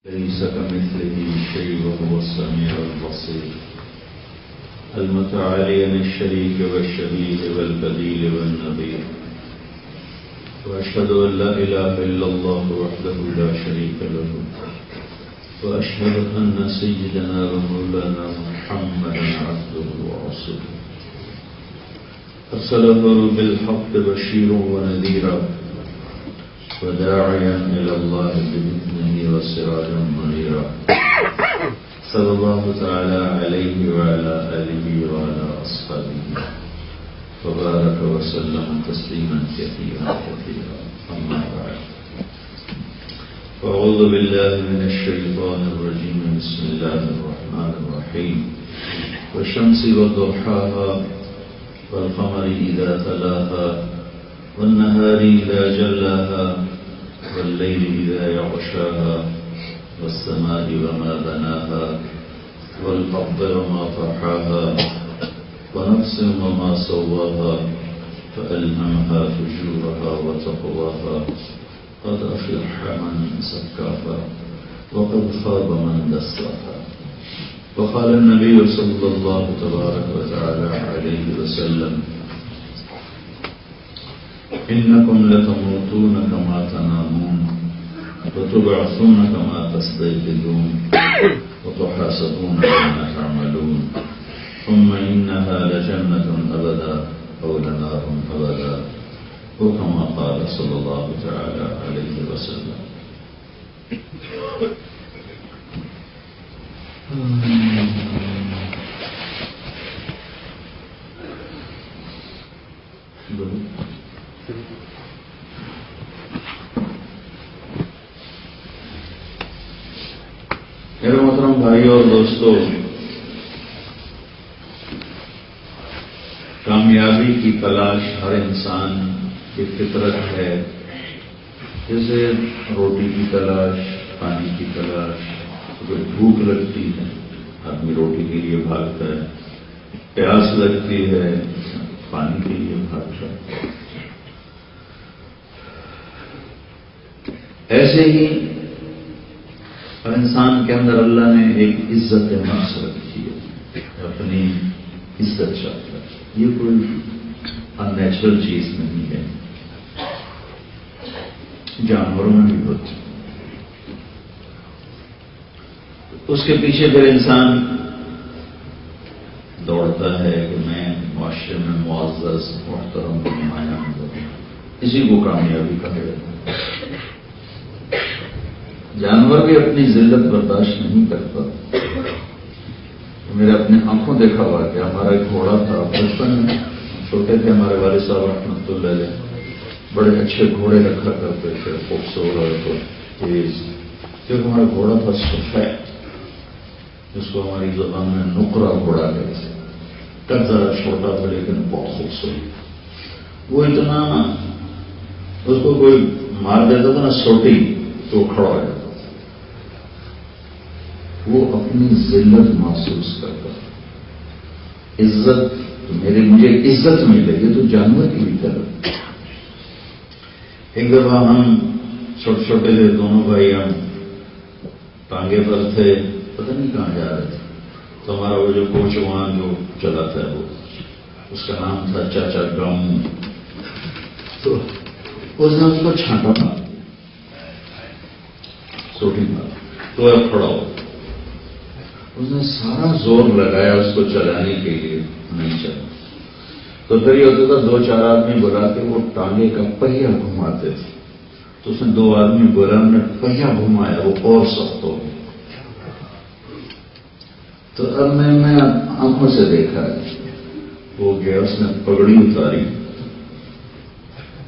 ليس كمثله شيء وهو السميع البصير المتعالي عن الشريك والشبيه والبديل والنظير وأشهد أن لا إله إلا الله وحده لا شريك له وأشهد أن سيدنا ومولانا محمدا عبده ورسوله أرسله بالحق بشيرا ونذيرا وداعيا إلى الله بإذنه وسراجا منيرا صلى الله تعالى عليه وعلى آله وعلى أصحابه وبارك وسلم تسليما كثيرا أما بعد فأعوذ بالله من الشيطان الرجيم بسم الله الرحمن الرحيم والشمس وضحاها والقمر إذا تلاها والنهار إذا جلاها والليل إذا يغشاها والسماء وما بناها والأرض وما طحاها ونفس وما سواها فألهمها فجورها وتقواها قد أفلح من زكاها وقد خاب من دساها وقال النبي صلى الله تبارك وتعالى عليه وسلم إنكم لتموتون كما تنامون وتبعثون كما تستيقظون وتحاسبون كما تعملون ثم إنها لجنة أبدا أو لنار أبدا وكما قال صلى الله تعالى عليه وسلم. میرے محترم بھائی اور دوستو، کامیابی کی تلاش ہر انسان کی فطرت ہے، جیسے روٹی کی تلاش، پانی کی تلاش، اگر بھوک لگتی ہے آدمی روٹی کے لیے بھاگتا ہے، پیاس لگتی ہے پانی کے لیے بھاگتا ہے، ایسے ہی اور انسان کے اندر اللہ نے ایک عزت نفس رکھی ہے، اپنی عزت چاہتا ہے، یہ کوئی ان نیچرل چیز نہیں ہے، جانوروں میں بھی ہوتی ہے، اس کے پیچھے پھر انسان دوڑتا ہے کہ میں معاشرے میں معزز محترم نمایاں ہوں، اسی کو کامیابی کہا جاتا ہے۔ جانور بھی اپنی ذلت برداشت نہیں کرتا۔ میرے اپنے آنکھوں دیکھا ہوا کہ ہمارا ایک گھوڑا تھا، بچپن میں چھوٹے تھے، ہمارے والد صاحب رحمۃ اللہ علیہ بڑے اچھے گھوڑے رکھا کرتے تھے، خوبصورت اور تیز، کیونکہ ہمارا گھوڑا تھا سفید، جس کو ہماری زبان میں نقرہ گھوڑا کہتے ہیں، قد ذرا چھوٹا تھا لیکن بہت خوبصورت، وہ اتنا اس کو کوئی مار دیتا تھا نا سوٹی تو کھڑا ہو جاتا، وہ اپنی ذلت محسوس کرتا، عزت مجھے عزت ملے گی تو جانور کی بھی طرح۔ ایک دفعہ ہم چھوٹے چھوٹے تھے دونوں بھائی، ہم ٹانگے پر تھے، پتہ نہیں کہاں جا رہے تھے، تو ہمارا وہ جو کوچ وہاں جو چلاتا ہے وہ اس کا نام تھا چاچا گامو، تو اس نے اس کو چھانٹا مار سوٹی مار تو کھڑا ہو، اس نے سارا زور لگایا اس کو چلانے کے لیے، نہیں چلا، تو پھر یہ ہوتا تھا دو چار آدمی بلا کے وہ ٹانگے کا پہیا گھماتے تھے، تو اس نے دو آدمی بلا، ہم نے پہیا گھمایا، وہ اور سخت ہو گیا، تو اب میں آنکھوں سے دیکھا وہ گیا، اس نے پگڑی اتاری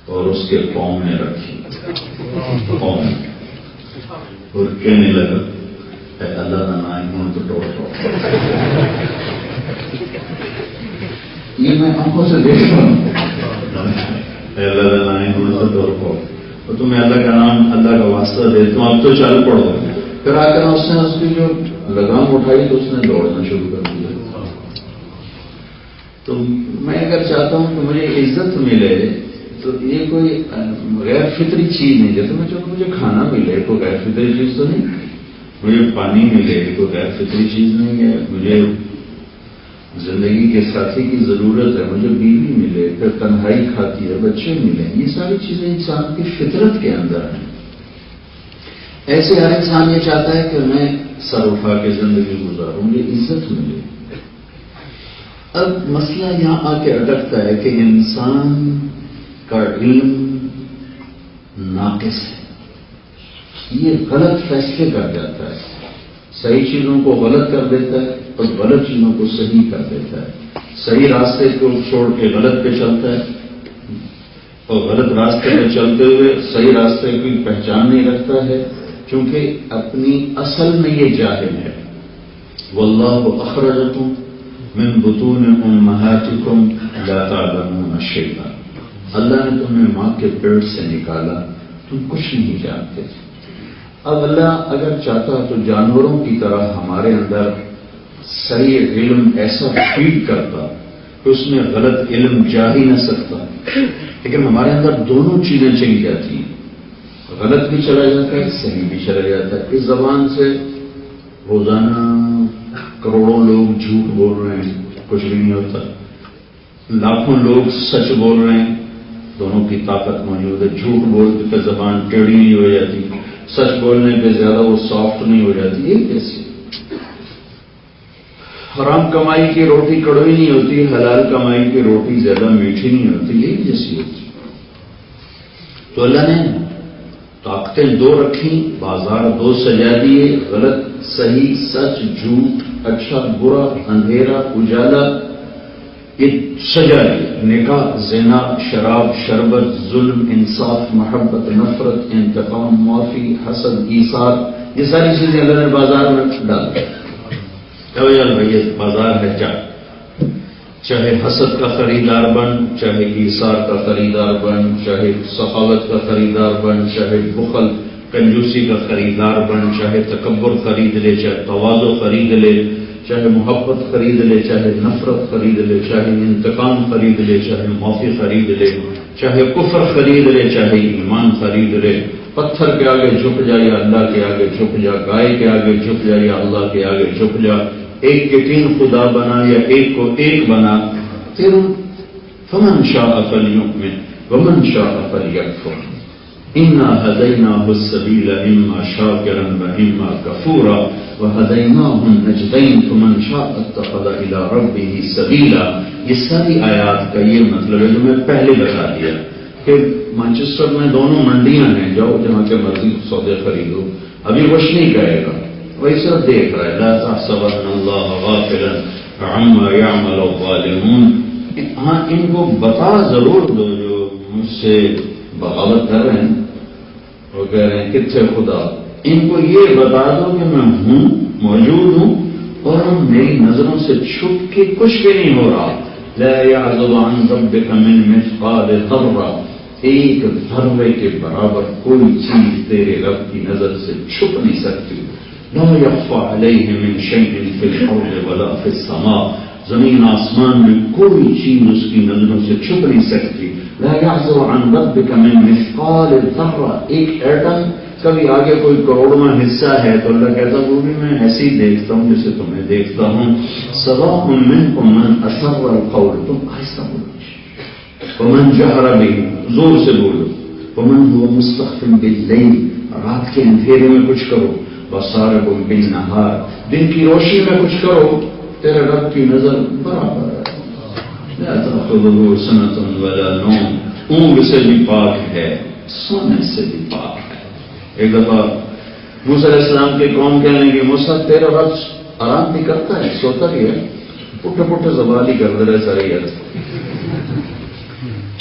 اور اس کے پاؤں میں رکھی، پاؤں اور کہنے لگا اے اللہ کا نام ہوں تو توڑ دو، یہ میں آنکھوں سے دیکھ رہا ہوں، اے اللہ کا نام ہوں تو توڑ دو، اور تمہیں اللہ کا نام، اللہ کا واسطہ دے تم اب تو چل پڑو۔ پھر آ کر اس نے اس کی جو لگام اٹھائی تو اس نے دوڑنا شروع کر دیا۔ تو میں اگر چاہتا ہوں کہ مجھے عزت ملے تو یہ کوئی غیر فطری چیز نہیں، جیسے میں چاہتا ہوں مجھے کھانا ملے، کوئی غیر فطری چیز تو نہیں، مجھے پانی ملے کوئی غیر فطری چیز نہیں ہے، مجھے زندگی کے ساتھی کی ضرورت ہے، مجھے بیوی ملے، پھر تنہائی کھاتی ہے، بچے ملیں، یہ ساری چیزیں انسان کی فطرت کے اندر ہیں۔ ایسے ہر انسان یہ چاہتا ہے کہ میں سر اٹھا کے زندگی گزاروں، مجھے عزت ملے۔ اب مسئلہ یہاں آ کے اٹکتا ہے کہ انسان کا علم ناقص ہے، یہ غلط فیصلے کر جاتا ہے، صحیح چیزوں کو غلط کر دیتا ہے اور غلط چیزوں کو صحیح کر دیتا ہے، صحیح راستے کو چھوڑ کے غلط پہ چلتا ہے اور غلط راستے پہ چلتے ہوئے صحیح راستے کی پہچان نہیں رکھتا ہے، کیونکہ اپنی اصل میں یہ جاہل ہے۔ واللہ اخرجکم من بطون امہاتکم لا تعلمون شیئا، اللہ نے تمہیں ماں کے پیٹ سے نکالا، تم کچھ نہیں جانتے۔ اب اللہ اگر چاہتا تو جانوروں کی طرح ہمارے اندر صحیح علم ایسا فیڈ کرتا کہ اس میں غلط علم جا ہی نہ سکتا، لیکن ہمارے اندر دونوں چیزیں چلی جاتی ہیں، غلط بھی چلا جاتا ہے، صحیح بھی چلا جاتا ہے۔ اس زبان سے روزانہ کروڑوں لوگ جھوٹ بول رہے ہیں، کچھ بھی نہیں ہوتا، لاکھوں لوگ سچ بول رہے ہیں، دونوں کی طاقت موجود ہے۔ جھوٹ بولنے پہ زبان ٹیڑھی نہیں ہو جاتی، سچ بولنے پہ زیادہ وہ سافٹ نہیں ہو جاتی، یہ کیسے؟ حرام کمائی کی روٹی کڑوی نہیں ہوتی، حلال کمائی کی روٹی زیادہ میٹھی نہیں ہوتی، یہی جیسی ہوتی۔ تو اللہ نے طاقتیں دو رکھی، بازار دو سجا دیے، غلط صحیح، سچ جھوٹ، اچھا برا، اندھیرا اجالا، یہ سجا دیا۔ نکاح زنا شراب شربت ظلم انصاف محبت نفرت انتقام معافی حسد ایثار، یہ ساری چیزیں اللہ نے بازار میں ڈال دی۔ یار بھائی یہ بازار ہے، چاہے حسد کا خریدار بن، چاہے ایثار کا خریدار بن، چاہے سخاوت کا خریدار بن، چاہے بخل کنجوسی کا خریدار بن، چاہے تکبر خرید لے، چاہے تواضع خرید لے، چاہے محبت خرید لے، چاہے نفرت خرید لے، چاہے انتقام خرید لے، چاہے معافی خرید لے، چاہے کفر خرید لے، چاہے ایمان خرید لے، پتھر کے آگے جھک جا یا اللہ کے آگے جھک جا، گائے کے آگے جھک جا یا اللہ کے آگے جھک جا، ایک کے تین خدا بنا یا ایک کو ایک بنا، پھر فمن شاء فلیؤمن ومن شاء فلیکفر انا ہدیناہ السبیل اما شاکرا واما کفورا وہدیناہ النجدین فمن شاء اتخذ الی ربہ سبیلا۔ یہ ساری آیات کا یہ مطلب ہے جو میں پہلے بتا دیا کہ مانچسٹر میں دونوں منڈیاں ہیں، جاؤ جہاں کے مرضی سودے خریدو، ابھی کچھ نہیں کہے گا، وہی صرف دیکھ رہا ہے۔ لا تحسبن اللہ غافلا عما یعمل الظالمون۔ ہاں ان کو بتا ضرور دو جو مجھ سے بغاوت کر رہے ہیں، وہ کہہ رہے ہیں کتنے خدا، ان کو یہ بتا دو کہ میں ہوں، موجود ہوں، اور میری نظروں سے چھپ کے کچھ بھی نہیں ہو رہا۔ لا يعزب عن ربك من مثقال ذرہ، ایک ذرے کے برابر کوئی چیز تیرے رب کی نظر سے چھپ نہیں سکتی۔ لا يخفى عليه من شيء في الارض ولا في السماء، زمین آسمان میں کوئی چیز اس کی نظروں سے چھپ نہیں سکتی۔ لا يعزب عن ربك من مثقال ذرہ، ایک ایٹم کبھی آگے کوئی کروڑواں حصہ ہے تو اللہ کہتا وہ بھی میں ایسے ہی دیکھتا ہوں جیسے تمہیں دیکھتا ہوں۔ سواء منكم من اسر القول، تم آہستہ بولو، ومن جہر به، زور سے بولو، ومن هو مستخف باللیل، رات کے اندھیرے میں کچھ کرو، وسارب بالنہار، دن کی روشنی میں کچھ کرو، تیرے رب کی نظر برابر ہے۔ لا تأخذه سنة ولا نوم، اونگ سے بھی پاک ہے، سونے سے بھی پاک ہے۔ ایک دفعہ موسیٰ علیہ السلام کی قوم کہنے لگی موسیٰ تیرا رب آرام بھی کرتا ہے، سوتا بھی ہے، پٹھے پٹھے زبان ہی کر دے رہے ساری ہے۔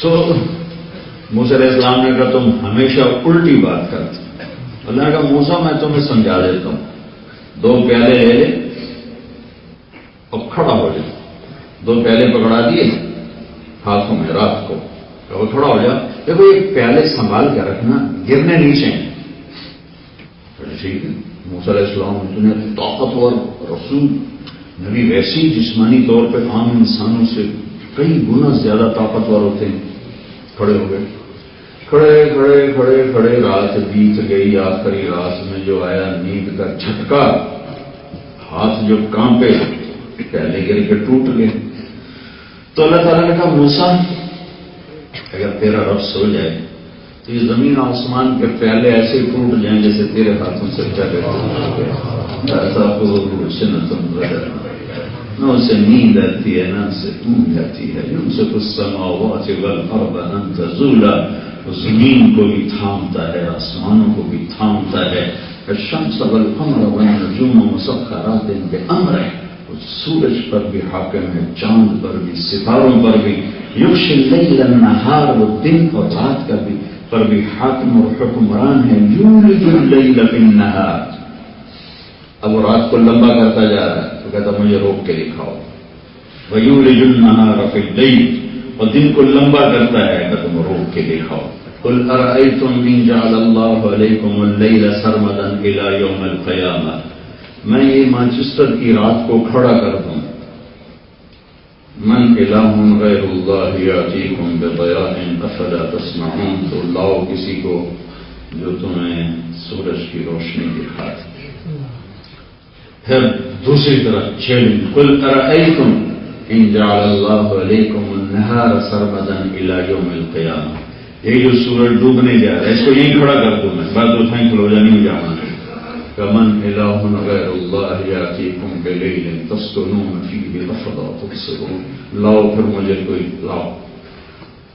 تو موسیٰ علیہ السلام نے کہا تم ہمیشہ الٹی بات کرتے۔ اللہ نے کہا موسیٰ میں تمہیں سمجھا دیتا ہوں، 2 پیالے لے لے اور کھڑا ہو جائے، 2 پیالے پکڑا دیے ہاتھوں میں رات کو، کہ کھڑا ہو جا، دیکھو یہ پیالے سنبھال کے رکھنا، گرنے نیچے۔ ٹھیک ہے، موسیٰ علیہ السلام اتنے طاقتور رسول نبی، ویسی جسمانی طور پہ عام انسانوں سے کئی گنا زیادہ طاقتور ہوتے ہیں، کھڑے ہو گئے۔ کھڑے رات بیت گئی. آخری رات میں جو آیا نیند کا جھٹکا, ہاتھ جو کانپے, پہلے گر کے ٹوٹ گئے. تو اللہ تعالیٰ نے کہا موسیٰ اگر تیرا رب سو جائے تو یہ زمین آسمان کے پہلے ایسے ٹوٹ جائیں جیسے تیرے ہاتھوں سے چلے ایسا کو سے نہ اسے نیند آتی ہے نہ اسے اونگ آتی ہے. يمسك السماوات والارض ان تزولا, زمین کو بھی تھامتا ہے, آسمانوں کو بھی تھامتا ہے. الشمس والقمر والنجوم مسخرات بامرہ, سورج پر بھی حاکم ہے, چاند پر بھی, ستاروں پر بھی. یغشی اللیل النہار, وہ دن اور رات کا بھی پر بھی حاکم اور حکمران ہے. یولج اللیل فی النہار, اب وہ رات کو لمبا کرتا جا رہا ہے تو کہتا مجھے روک کے دکھاؤ. ویولج النہار فی اللیل, اور دن کو لمبا کرتا ہے کہ تم روک کے دکھاؤ. قل ارأیتم ان جعل اللہ علیکم اللیل سرمدا الی یوم القیامہ, میں یہ مانچسٹر کی رات کو کھڑا کر دوں. من الہ غیر اللہ یاتیکم بضیاء افلا تسمعون, تو لاؤ کسی کو جو تمہیں سورج کی روشنی دکھا دے. پھر دوسری طرف چیلنج, قل ارأیتم ان جعل اللہ علیکم النہار سرمدا الی یوم القیامہ, یہ جو سورج ڈوبنے جا رہا ہے اس کو یہیں کھڑا کر دوں میں, بعد دو تھائیں کھلو جانی جانا. کمن الہ غیر اللہ یاتیکم بلیل تسکنون فیہ افلا تبصرون, لاؤ پھر مجھے کوئی لاؤ,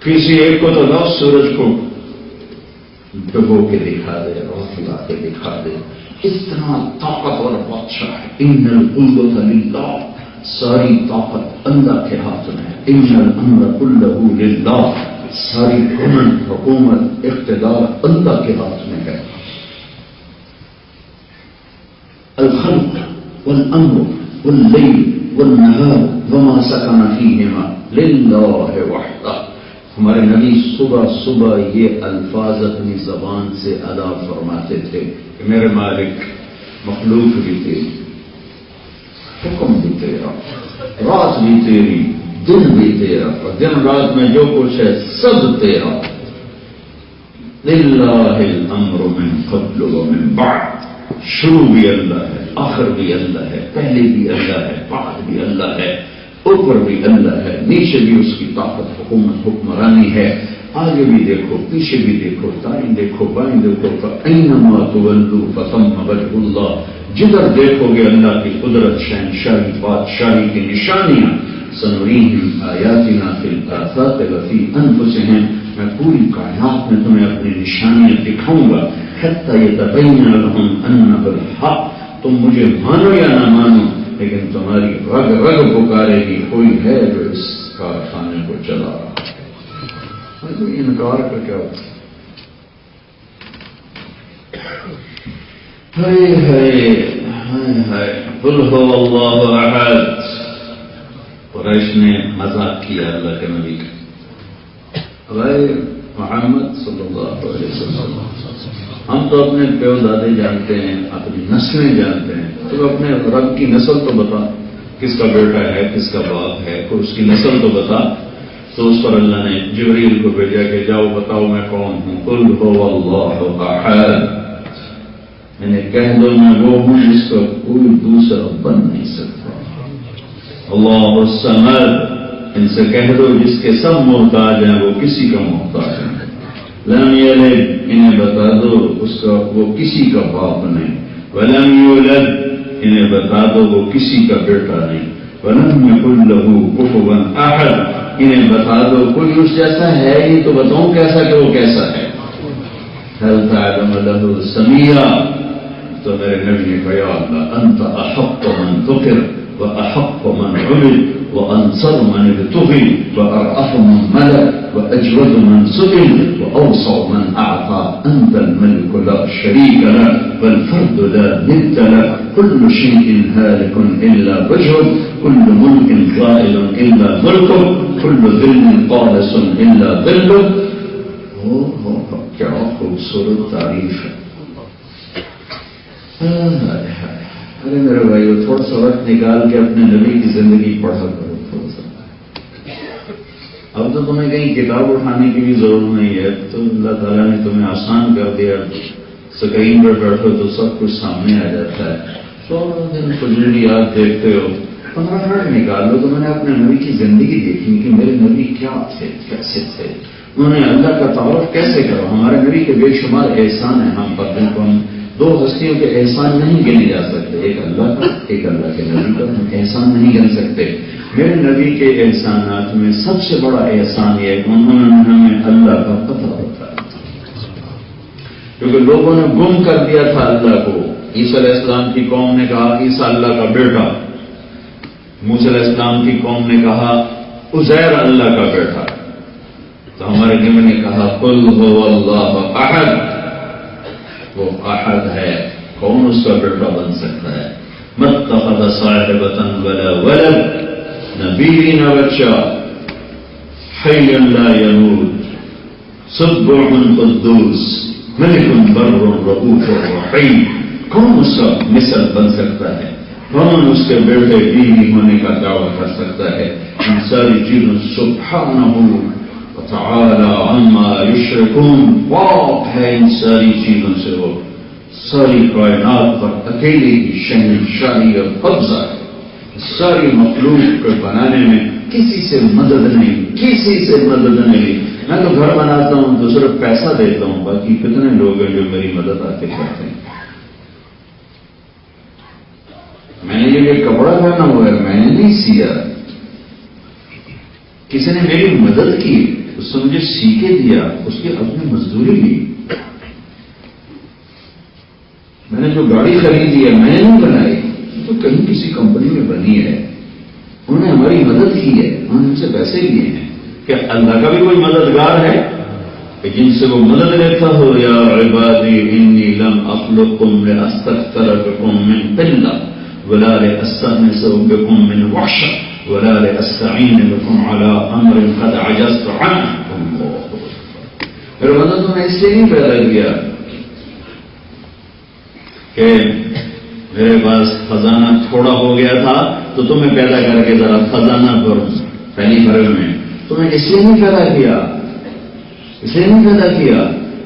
کسی ایک کو تو لاؤ سورج کو ڈبو کے دکھا دے, روح لا کے دکھا دے. اتنا طاقتور بادشاہ ہے. ان القوت للہ, ساری طاقت اللہ کے ہاتھ میں ہے. ان الامر کلہ للہ, ساری حکومت اقتدار اللہ کے ہاتھ میں ہے. الخلق والامر واللیل والنہار وما سکن فیہما للہ وحدہ. ہمارے نبی صبح صبح یہ الفاظ اپنی زبان سے ادا فرماتے تھے کہ میرے مالک, مخلوق بھی تیری, حکم بھی تیرا, رات بھی تیری, دن بھی تیرا, اور دن رات میں جو کچھ ہے سب تیرا. للہ الامر من قبل ومن بعد, شروع بھی اللہ ہے, آخر بھی اللہ ہے, پہلے بھی اللہ ہے, بعد بھی اللہ ہے, اوپر بھی اللہ ہے, نیچے بھی اس کی طاقت حکومت حکمرانی ہے. آگے بھی دیکھو, پیچھے بھی دیکھو, دائیں دیکھو, بائیں دیکھو, فأینما تولوا فثم وجہ اللہ, جدھر دیکھو گے اللہ کی قدرت, شہنشاہی, بادشاہی کی نشانیاں. سنریہم آیاتنا فی الآفاق وفی انفسہم, میں پوری کائنات میں تمہیں اپنی نشانیاں دکھاؤں گا. حتی یتبین لہم انہ الحق, تم مجھے مانو یا نہ مانو لیکن تمہاری رگ رگ پکارے گی کوئی ہے جو اس کارخانے کو چلا رہا ہے. انکار کا کیا ہوتا ہے. قل هو اللہ احد, قریش نے مذاق کیا اللہ کے نبی کا. غیر محمد صلی اللہ علیہ وسلم, ہم تو اپنے پیو دادے جانتے ہیں, اپنی نسلیں جانتے ہیں, تو اپنے رب کی نسل تو بتا, کس کا بیٹا ہے, کس کا باپ ہے, کوئی اس کی نسل تو بتا. تو اس پر اللہ نے جبریل کو بھیجا کہ جاؤ بتاؤ میں کون ہوں. قل هو اللہ احد, میں نے کہہ دو میں وہ ہوں جس کا کوئی دوسرا بن نہیں سکتا. اللہ الصمد, ان سے کہہ دو جس کے سب محتاج ہیں وہ کسی کا محتاج ہے. لم یلد, انہیں بتا دو اس کا وہ کسی کا باپ نہیں. ولم یولد, انہیں بتا دو وہ کسی کا بیٹا نہیں. ولم یکن لہ کفوا احد, انہیں بتا دو کوئی اس جیسا ہے ہی تو بتاؤں کیسا کہ وہ کیسا ہے. هل تعلم له سمیا, تو میرے نبی نے کہا اللہ انت احق من ذکر واحق من عبد وانصر من ابتغي وارأف من ملك واجود من سئل واوسع من اعطى. انت الملك لا شريك له والفرد لا ند له. كل شيء هالك الا وجهه, كل ملك زائل الا ملكه, كل ذل طالس الا ذله. کیا خوبصورت تعریف ہے. ارے میرے بھائیو, تھوڑا سا وقت نکال کے اپنے نبی کی زندگی پڑھا کرو. تھوڑا سا اب تو تمہیں کہیں کتاب اٹھانے کی بھی ضرورت نہیں ہے، تو اللہ تعالیٰ نے تمہیں آسان کر دیا، سکرین پر بیٹھو تو سب کچھ سامنے آ جاتا ہے۔ سورہ دن فجریات دیکھتے ہو، 15 منٹ نکال لو تو میں نے اپنے نبی کی زندگی دیکھی کہ میرے نبی کیا تھے، کیسے تھے، انہوں نے اللہ کا تعارف کیسے کرا۔ ہمارے نبی کے بے شمار احسان ہیں ہم پر، جن کو ہم دو ہستیوں کے احسان نہیں گنے جا سکتے، ایک اللہ کا، ایک اللہ کے نبی کا، ہم احسان نہیں گن سکتے۔ میرے نبی کے احسانات میں سب سے بڑا احسان یہ ہے کہ انہوں نے ہمیں اللہ کا پتہ بتایا، کیونکہ لوگوں نے گم کر دیا تھا اللہ کو۔ عیسیٰ علیہ السلام کی قوم نے کہا عیسیٰ اللہ کا بیٹا، موسیٰ علیہ السلام کی قوم نے کہا عزیر اللہ کا بیٹا، تو ہمارے نبی نے کہا قل هو اللہ احد، وہ احد ہے، کون اس کا بیٹا بن سکتا ہے؟ متخذ صاحبۃ ولا ولد، نہ بیوی نہ بچہ، حی لا یموت، سبح قدوس، ملک بر رؤوف رحیم، کون اس کا مثل بن سکتا ہے؟ کون اس کے بیٹے بیوی ہونے کا دعویٰ کر سکتا ہے؟ ان ساری چیزوں سبحانہ وتعالی عما یشرکون، پاک ہے ان ساری چیزوں سے، وہ ساری کائنات پر اکیلے کی شہنشاہی اور قبضہ ہے، ساری مخلوق کو بنانے میں کسی سے مدد نہیں، کسی سے مدد نہیں۔ میں تو گھر بناتا ہوں تو صرف پیسہ دیتا ہوں، باقی کتنے لوگ ہیں جو میری مدد آتے کرتے ہیں۔ میں نے یہ کپڑا پہنا ہوا ہے، میں نے نہیں سیا، کسی نے میری مدد کی، اس نے مجھے سی کے دیا، اس کی اپنی مزدوری لی۔ میں نے جو گاڑی خریدی ہے میں نے نہیں بنائی، تو کہیں کسی کمپنی میں بنی ہے، انہوں نے ہماری مدد کی ہے، انہوں نے ہم سے پیسے لیے ہیں۔ کیا اللہ کا بھی کوئی مددگار ہے کہ جن سے وہ مدد لیتا ہو؟ یا عبادی انی لم اخلقکم لاستكثر من قلة ولا لاستأنس بكم من وحشة ولا لاستعين بكم على امر قد عجزت عنه۔ پھر مدد میں اس لیے نہیں پیدا کیا کہ میرے پاس خزانہ تھوڑا ہو گیا تھا تو تمہیں پیدا کر کے ذرا خزانہ بھروں پہلی بھر میں، تمہیں اس لیے نہیں پیدا کیا، اس لیے نہیں پیدا کیا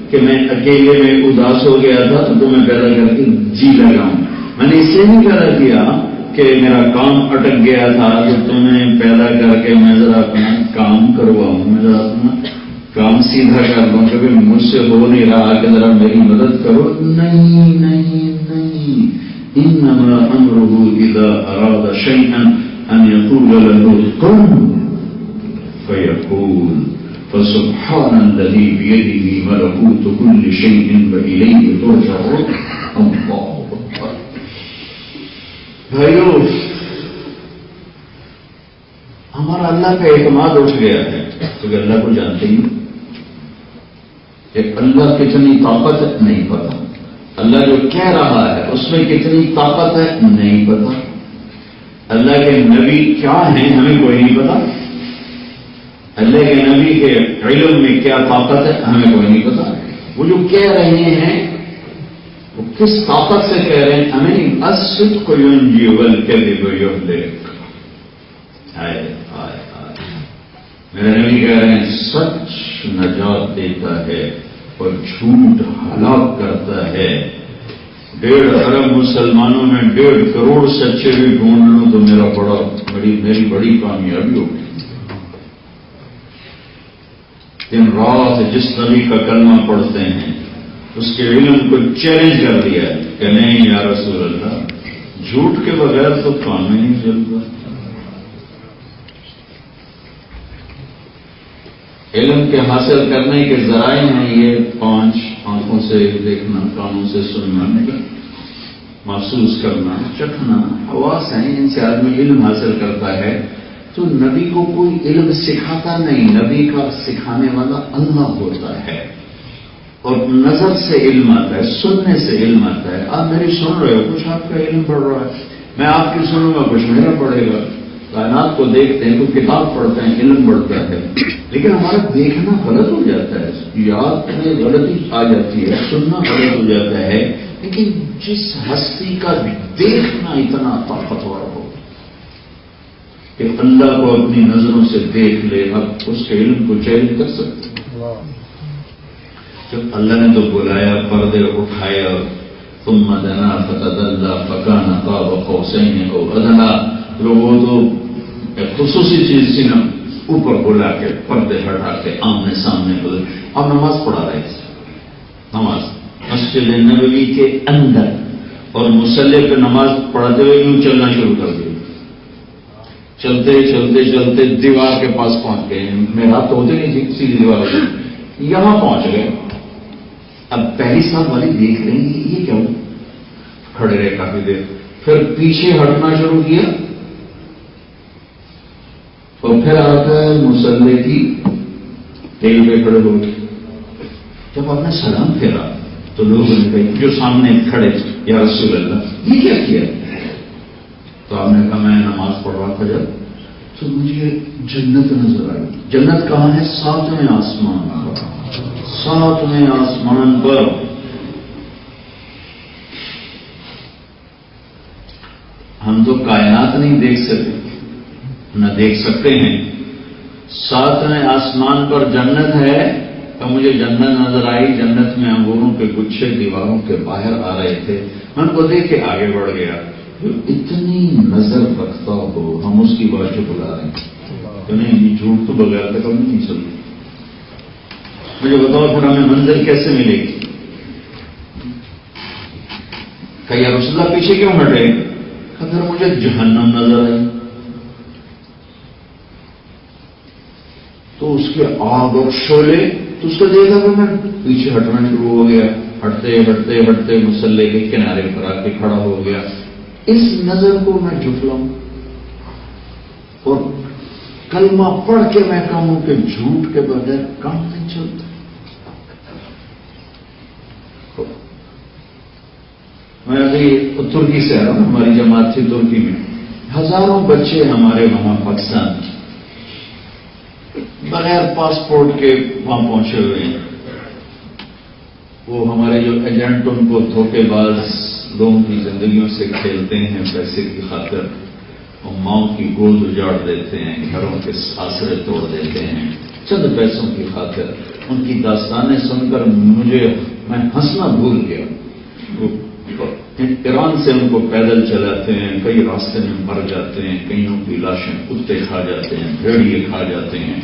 کہ میں اکیلے میں اداس ہو گیا تھا تو تمہیں پیدا کر کے جی لگاؤں۔ میں نے اس لیے نہیں پیدا کیا کہ میرا کام اٹک گیا تھا کہ تمہیں پیدا کر کے میں ذرا اپنا کام کرواؤں، میں ذرا اپنا کام سیدھا کر لوں، کیونکہ مجھ سے ہو نہیں رہا کہ ذرا میری مدد کرو۔ نہیں نہیں نہیں، انما امره اذا اراد شيئا ان يقول له كن فيكون، فسبحان الذي بيده ملكوت كل شيء واليه ترجعون۔ اللہ اکبر۔ بھائیو، ہمارا اللہ کا اعتماد اٹھ گیا ہے کیونکہ اللہ کو جانتے ہی کہ اللہ کتنی طاقت ہے نہیں پتا، اللہ جو کہہ رہا ہے اس میں کتنی طاقت ہے نہیں پتا، اللہ کے نبی کیا ہیں ہمیں کوئی نہیں پتا، اللہ کے نبی کے علم میں کیا طاقت ہے ہمیں کوئی نہیں پتا، وہ جو کہہ رہے ہیں وہ کس طاقت سے کہہ رہے ہیں ہمیں نہیں۔ الصدق ينجي والكذب يهلك۔ میرے نبی کہہ رہے ہیں سچ نجات دیتا ہے اور جھوٹ ہلاک کرتا ہے۔ 1.5 ارب مسلمانوں میں 1.5 کروڑ سچے بھی ڈھونڈ لوں تو میری بڑی کامیابی ہوگی۔ دن رات جس نبی کا کلمہ پڑھتے ہیں اس کے علم کو چیلنج کر دیا کہ نہیں یا رسول اللہ، جھوٹ کے بغیر تو کام ہی نہیں چلتا۔ علم کے حاصل کرنے کے ذرائع ہیں یہ 5 آنکھوں سے دیکھنا، کانوں سے سننا، محسوس کرنا، چکھنا، حواس ہیں، ان سے آدمی علم حاصل کرتا ہے۔ تو نبی کو کوئی علم سکھاتا نہیں، نبی کا سکھانے والا اللہ ہوتا ہے، اور نظر سے علم آتا ہے، سننے سے علم آتا ہے۔ آپ میری سن رہے ہو، کچھ آپ کا علم بڑھ رہا ہے، میں آپ کی سنوں گا، کچھ میرا پڑھے گا۔ کائنات کو دیکھتے ہیں، کوئی کتاب پڑھتے ہیں، علم بڑھتا ہے، لیکن ہمارا دیکھنا غلط ہو جاتا ہے، یاد میں غلطی آ جاتی ہے، سننا غلط ہو جاتا ہے۔ لیکن جس ہستی کا دیکھنا اتنا طاقتور ہو، کہ اللہ کو اپنی نظروں سے دیکھ لے، اب اس کے علم کو چیلنج کر سکتے؟ جب اللہ نے تو بلایا، پردے اٹھایا، ثم دنا فتدلى فكان قاب قوسين او ادنى، لوگوں تو ایک خصوصی چیز تھی نا، اوپر بلا کے پردے ہٹا کے آمنے سامنے بولے. اب نماز پڑھا رہے تھے، نماز مسجد نبوی کے اندر، اور مصلی پہ نماز پڑھاتے ہوئے یوں چلنا شروع کر دیا. چلتے چلتے چلتے دیوار کے پاس پہنچ گئے. میرا تو ہوتے نہیں تھی، سیدھی دیوار ہوتی، یہاں پہنچ گئے. اب پہلی سال والی دیکھ رہے ہیں یہ کیا ہو، کھڑے رہے کافی دیر، پھر پیچھے ہٹنا شروع کیا، اور پھر آ کر مصلی کی تیل پہ کھڑے ہو گئے. جب آپ نے سلام پھیرا تو لوگوں نے کہا جو سامنے کھڑے یا رسول اللہ یہ کیا کیا؟ تو آپ نے کہا میں نماز پڑھ رہا تھا جب تو مجھے جنت نظر آئی. جنت کہاں ہے؟ 7ویں آسمان پر. 7ویں آسمان پر. ہم تو کائنات نہیں دیکھ سکتے، نہ دیکھ سکتے ہیں. 7ویں آسمان پر جنت ہے. تو مجھے جنت نظر آئی. جنت میں انگوروں کے گچھے دیواروں کے باہر آ رہے تھے. میں ان کو دیکھ کے آگے بڑھ گیا. جو اتنی نظر رکھتا ہو ہم اس کی بات کو بلا رہے ہیں کہ نہیں، یہ جھوٹ تو بغیر تک ہم نہیں چلتے. مجھے بتاؤ پھر ہمیں منزل کیسے ملے گی؟ کہ یا رسول اللہ پیچھے کیوں ہٹے؟ اگر مجھے جہنم نظر آئی تو اس کے آگ اور شعلے، تو اس کو دیکھا کہ میں پیچھے ہٹنا شروع ہو گیا. ہٹتے ہٹتے ہٹتے مصلی کے کنارے پر آ کے کھڑا ہو گیا. اس نظر کو میں جھٹلاؤں اور کلمہ پڑھ کے میں کہوں کہ جھوٹ کے بغیر کام نہیں چلتا. میں ابھی ترکی سے آ رہا ہوں، ہماری جماعت تھی ترکی میں. ہزاروں بچے ہمارے وہاں پاکستان بغیر پاسپورٹ کے وہاں پہنچے ہوئے ہیں. وہ ہمارے جو ایجنٹ ان کو دھوکے باز لوگوں کی زندگیوں سے کھیلتے ہیں پیسے کی خاطر، اور ماؤں کی گود اجاڑ دیتے ہیں، گھروں کے آسرے توڑ دیتے ہیں چند پیسوں کی خاطر. ان کی داستانیں سن کر میں ہنسنا بھول گیا. ایران سے ان کو پیدل چلاتے ہیں، کئی راستے میں مر جاتے ہیں، کئیوں کی لاشیں کتے کھا جاتے ہیں، بھیڑیے کھا جاتے ہیں،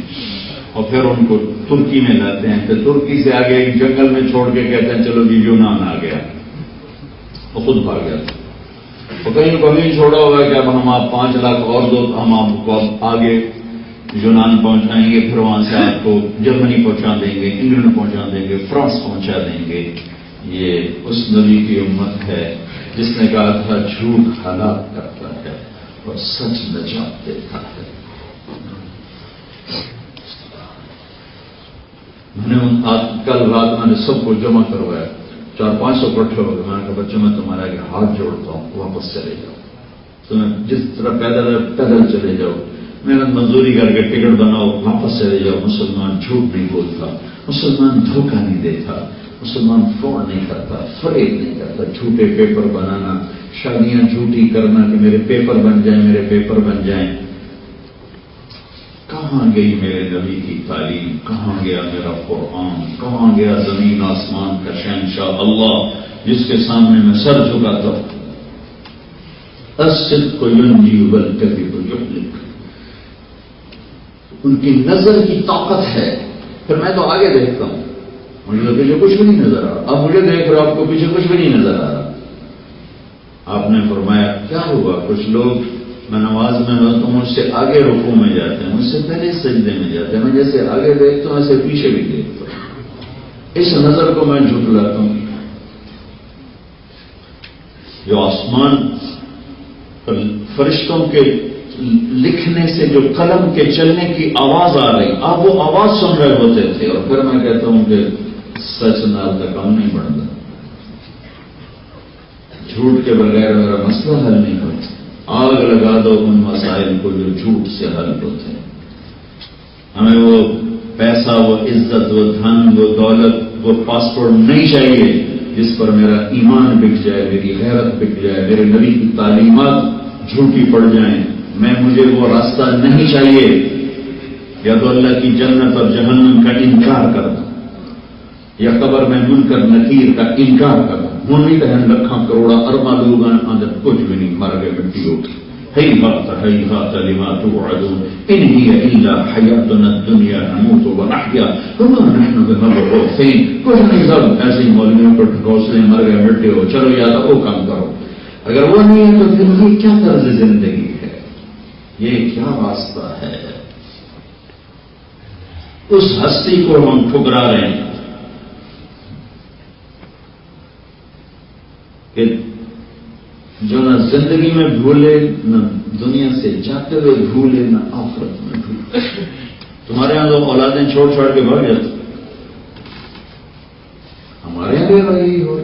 اور پھر ان کو ترکی میں لاتے ہیں. پھر ترکی سے آگے ایک جنگل میں چھوڑ کے کہتے ہیں چلو جی یونان آ گیا، وہ خود بھاگ جاتے. اور کہیں کبھی چھوڑا ہوا ہے کہ اب ہم آپ 5 لاکھ اور دو، ہم آپ کو اب آگے یونان پہنچائیں گے، پھر وہاں سے آپ کو جرمنی پہنچا دیں گے، انگلینڈ پہنچا دیں گے، فرانس پہنچا دیں گے. یہ اس نبی کی امت ہے جس نے کہا تھا جھوٹ ہلاک کرتا ہے اور سچ نجات دیتا ہے. میں نے کل رات میں نے سب کو جمع کروایا، 400-500 اکٹھے ہو گئے. میں نے کہا بچوں میں تمہارے آگے ہاتھ جوڑتا ہوں، واپس چلے جاؤ. تمہیں جس طرح پیدل چلے جاؤ، محنت مزدوری کر کے ٹکٹ بناؤ، واپس چلے جاؤ. مسلمان جھوٹ نہیں بولتا، مسلمان دھوکہ نہیں دیتا، مسلمان فراڈ نہیں کرتا، فریب نہیں کرتا. جھوٹے پیپر بنانا، شادیاں جھوٹی کرنا کہ میرے پیپر بن جائیں، میرے پیپر بن جائیں. کہاں گئی میرے نبی کی تعلیم؟ کہاں گیا میرا قرآن؟ کہاں گیا زمین آسمان کا شہنشاہ اللہ جس کے سامنے میں سر جھکاتا ہوں؟ الصدق ینجی والکذب یہلک. ان کی نظر کی طاقت ہے. پھر میں تو آگے دیکھتا ہوں، مجھے تو پیچھے کچھ بھی نہیں نظر آ رہا. اب مجھے دیکھ رہا، آپ کو پیچھے کچھ بھی نہیں نظر آ رہا. آپ نے فرمایا کیا ہوا؟ کچھ لوگ میں نماز میں ہوں تو مجھ سے آگے رکوع میں جاتے ہیں، مجھ سے پہلے سجدے میں جاتے ہیں. میں جیسے آگے دیکھتا ہوں ایسے پیچھے بھی دیکھتا ہوں. اس نظر کو میں جھٹلاتا ہوں. جو آسمان پر فرشتوں کے لکھنے سے جو قلم کے چلنے کی آواز آ رہی، آپ وہ آواز سن رہے ہوتے تھے. اور پھر میں کہتا ہوں کہ سچ نال کا کام نہیں بڑھتا، جھوٹ کے بغیر میرا مسئلہ حل نہیں ہوتا. آگ لگا دو ان مسائل کو جو جھوٹ سے حل ہوتے ہیں. ہمیں وہ پیسہ، وہ عزت، وہ دھن، وہ دولت، وہ پاسپورٹ نہیں چاہیے جس پر میرا ایمان بک جائے، میری غیرت بک جائے، میرے نبی کی تعلیمات جھوٹی پڑ جائیں، مجھے وہ راستہ نہیں چاہیے، یا تو اللہ کی جنت اور جہنم کا انکار کر دوں، یا قبر میں منکر نکیر کا انکار کر دوں۔ ہونی دہن لکھاں کروڑا ارباں لوگ آدھے کچھ بھی نہیں، مر گئے مٹی ہو گئی۔ هيهات لما توعدون إن هي إلا حياتنا الدنيا نموت ونحيا وما نحن بمبعوثين۔ کوئی نہیں، سب ایسے مولویوں پر گھونسلے مر گئے مٹی ہو، چلو یا تو وہ کام کرو۔ اگر وہ نہیں ہے تو پھر یہ کیا طرز زندگی ہے، یہ کیا راستہ ہے؟ اس ہستی کو ہم ٹھکرا رہے ہیں کہ جو نہ زندگی میں بھولے، نہ دنیا سے جاتے ہوئے بھولے، نہ آخرت میں بھولے۔ تمہارے یہاں لوگ اولادیں چھوڑ چھوڑ کے بھاگ جاتے، ہمارے یہاں بھی وہی ہو،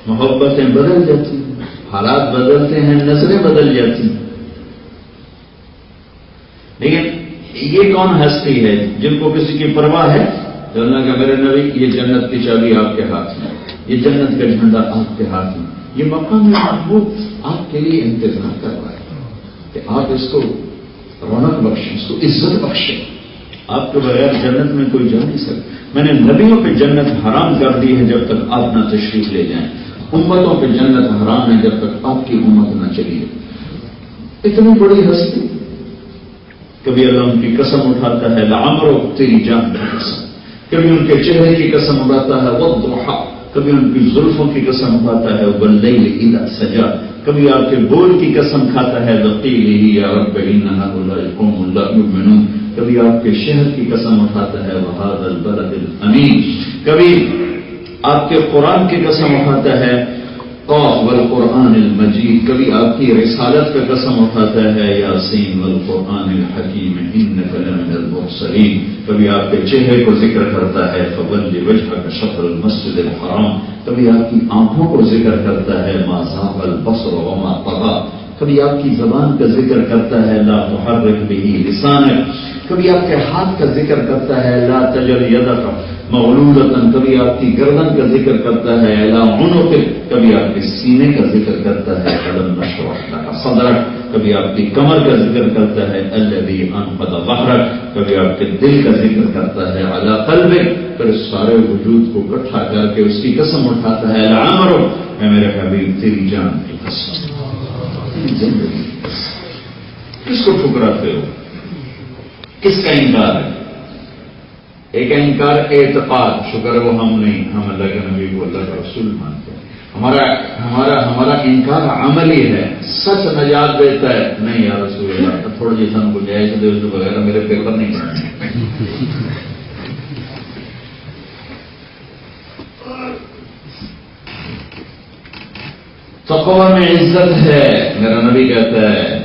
محبتیں بدل جاتی ہیں، حالات بدلتے ہیں، نظریں بدل جاتی ہیں۔ لیکن یہ کون ہستی ہے جن کو کسی کی پرواہ ہے؟ جو اللہ کا میرے نبی، یہ جنت کی چابی آپ کے ہاتھ میں، یہ جنت کا جھنڈا آپ کے ہاتھ میں، یہ مقام محبوب آپ کے لیے انتظار کر رہا ہے کہ آپ اس کو رونق بخشیں، اس کو عزت بخشیں۔ آپ کے بغیر جنت میں کوئی جا نہیں سکتا۔ میں نے نبیوں پہ جنت حرام کر دی ہے جب تک آپ نہ تشریف لے جائیں، امتوں پہ جنت حرام ہے جب تک آپ کی امت نہ چلی ہے۔ اتنی بڑی ہستی، کبھی اللہ ان کی قسم اٹھاتا ہے، لعمرک تیری جان کی قسم، کبھی ان کے چہرے کی قسم اٹھاتا ہے والضحی، کبھی ان کی زلفوں کی قسم اٹھاتا ہے واللیل اذا سجا، کبھی آپ کے بول کی قسم کھاتا ہے وقیلہ یا رب ان هؤلاء قوم لا یؤمنون، کبھی آپ کے شہر کی قسم اٹھاتا ہے وہذا البلد الامین، کبھی آپ کے قرآن کی قسم اٹھاتا ہے قاف والقرآن المجید، کبھی آپ کی رسالت کا قسم اٹھاتا ہے یاسین والقرآن الحکیم انک لمن المرسلین، کبھی آپ کے چہرے کو ذکر کرتا ہے فول وجهک شطر المسجد الحرام، کبھی آپ کی آنکھوں کو ذکر کرتا ہے ما زاغ البصر وما طغى، کبھی آپ کی زبان کا ذکر کرتا ہے لا تحرک به لسانک، کبھی آپ کے ہاتھ کا ذکر کرتا ہے لا تجعل یدک مغلولۃ، کبھی آپ کی گردن کا ذکر کرتا ہے الی عنقک، کبھی آپ کے سینے کا ذکر کرتا ہے الم نشرح لک صدرک، کبھی آپ کی کمر کا ذکر کرتا ہے الذی انقض ظہرک، کبھی آپ کے دل کا ذکر کرتا ہے علی قلبک، پھر سارے وجود کو اکٹھا کر کے اس کی قسم اٹھاتا ہے لعمرک، اے میرے حبیب تیری جان کی قسم، زندگی کس کو ٹھکراتے ہو؟ کس کا انکار ہے؟ ایک انکار اعتقاد، شکر وہ ہم نہیں، ہم اللہ کے نبی کو اللہ کا رسول مانتے ہیں۔ ہمارا انکار عملی ہے، سچ نجات دیتا ہے، نہیں یا رسول اللہ تھوڑا جیسا ہم کو جائز دے اس وغیرہ میرے پیپر نہیں پڑھنے۔ تقوی میں عزت ہے، میرا نبی کہتا ہے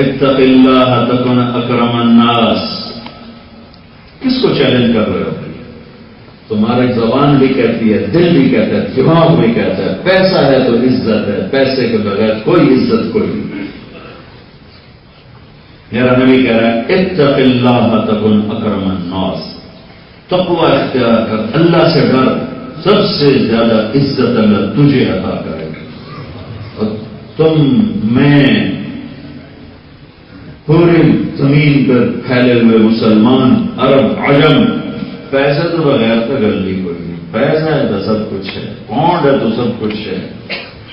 اتق اللہ تکن اکرم الناس۔ کس کو چیلنج کر رہے ہو؟ تمہاری زبان بھی کہتی ہے، دل بھی کہتا ہے، دماغ بھی کہتا ہے پیسہ ہے تو عزت ہے، پیسے کے بغیر کوئی عزت کوئی نہیں۔ میرا نبی کہہ رہا ہے اتق اللہ تکن اکرم الناس، تقوی اختیار کر، اللہ سے ڈر، سب سے زیادہ عزت اللہ تجھے عطا کرے گا۔ اور میں پوری زمین پر پھیلے ہوئے مسلمان، عرب، عجم، پیسے تو بغیر تو گلی کوئی نہیں، پیسہ ہے تو سب کچھ ہے، پاؤنڈ ہے تو سب کچھ ہے،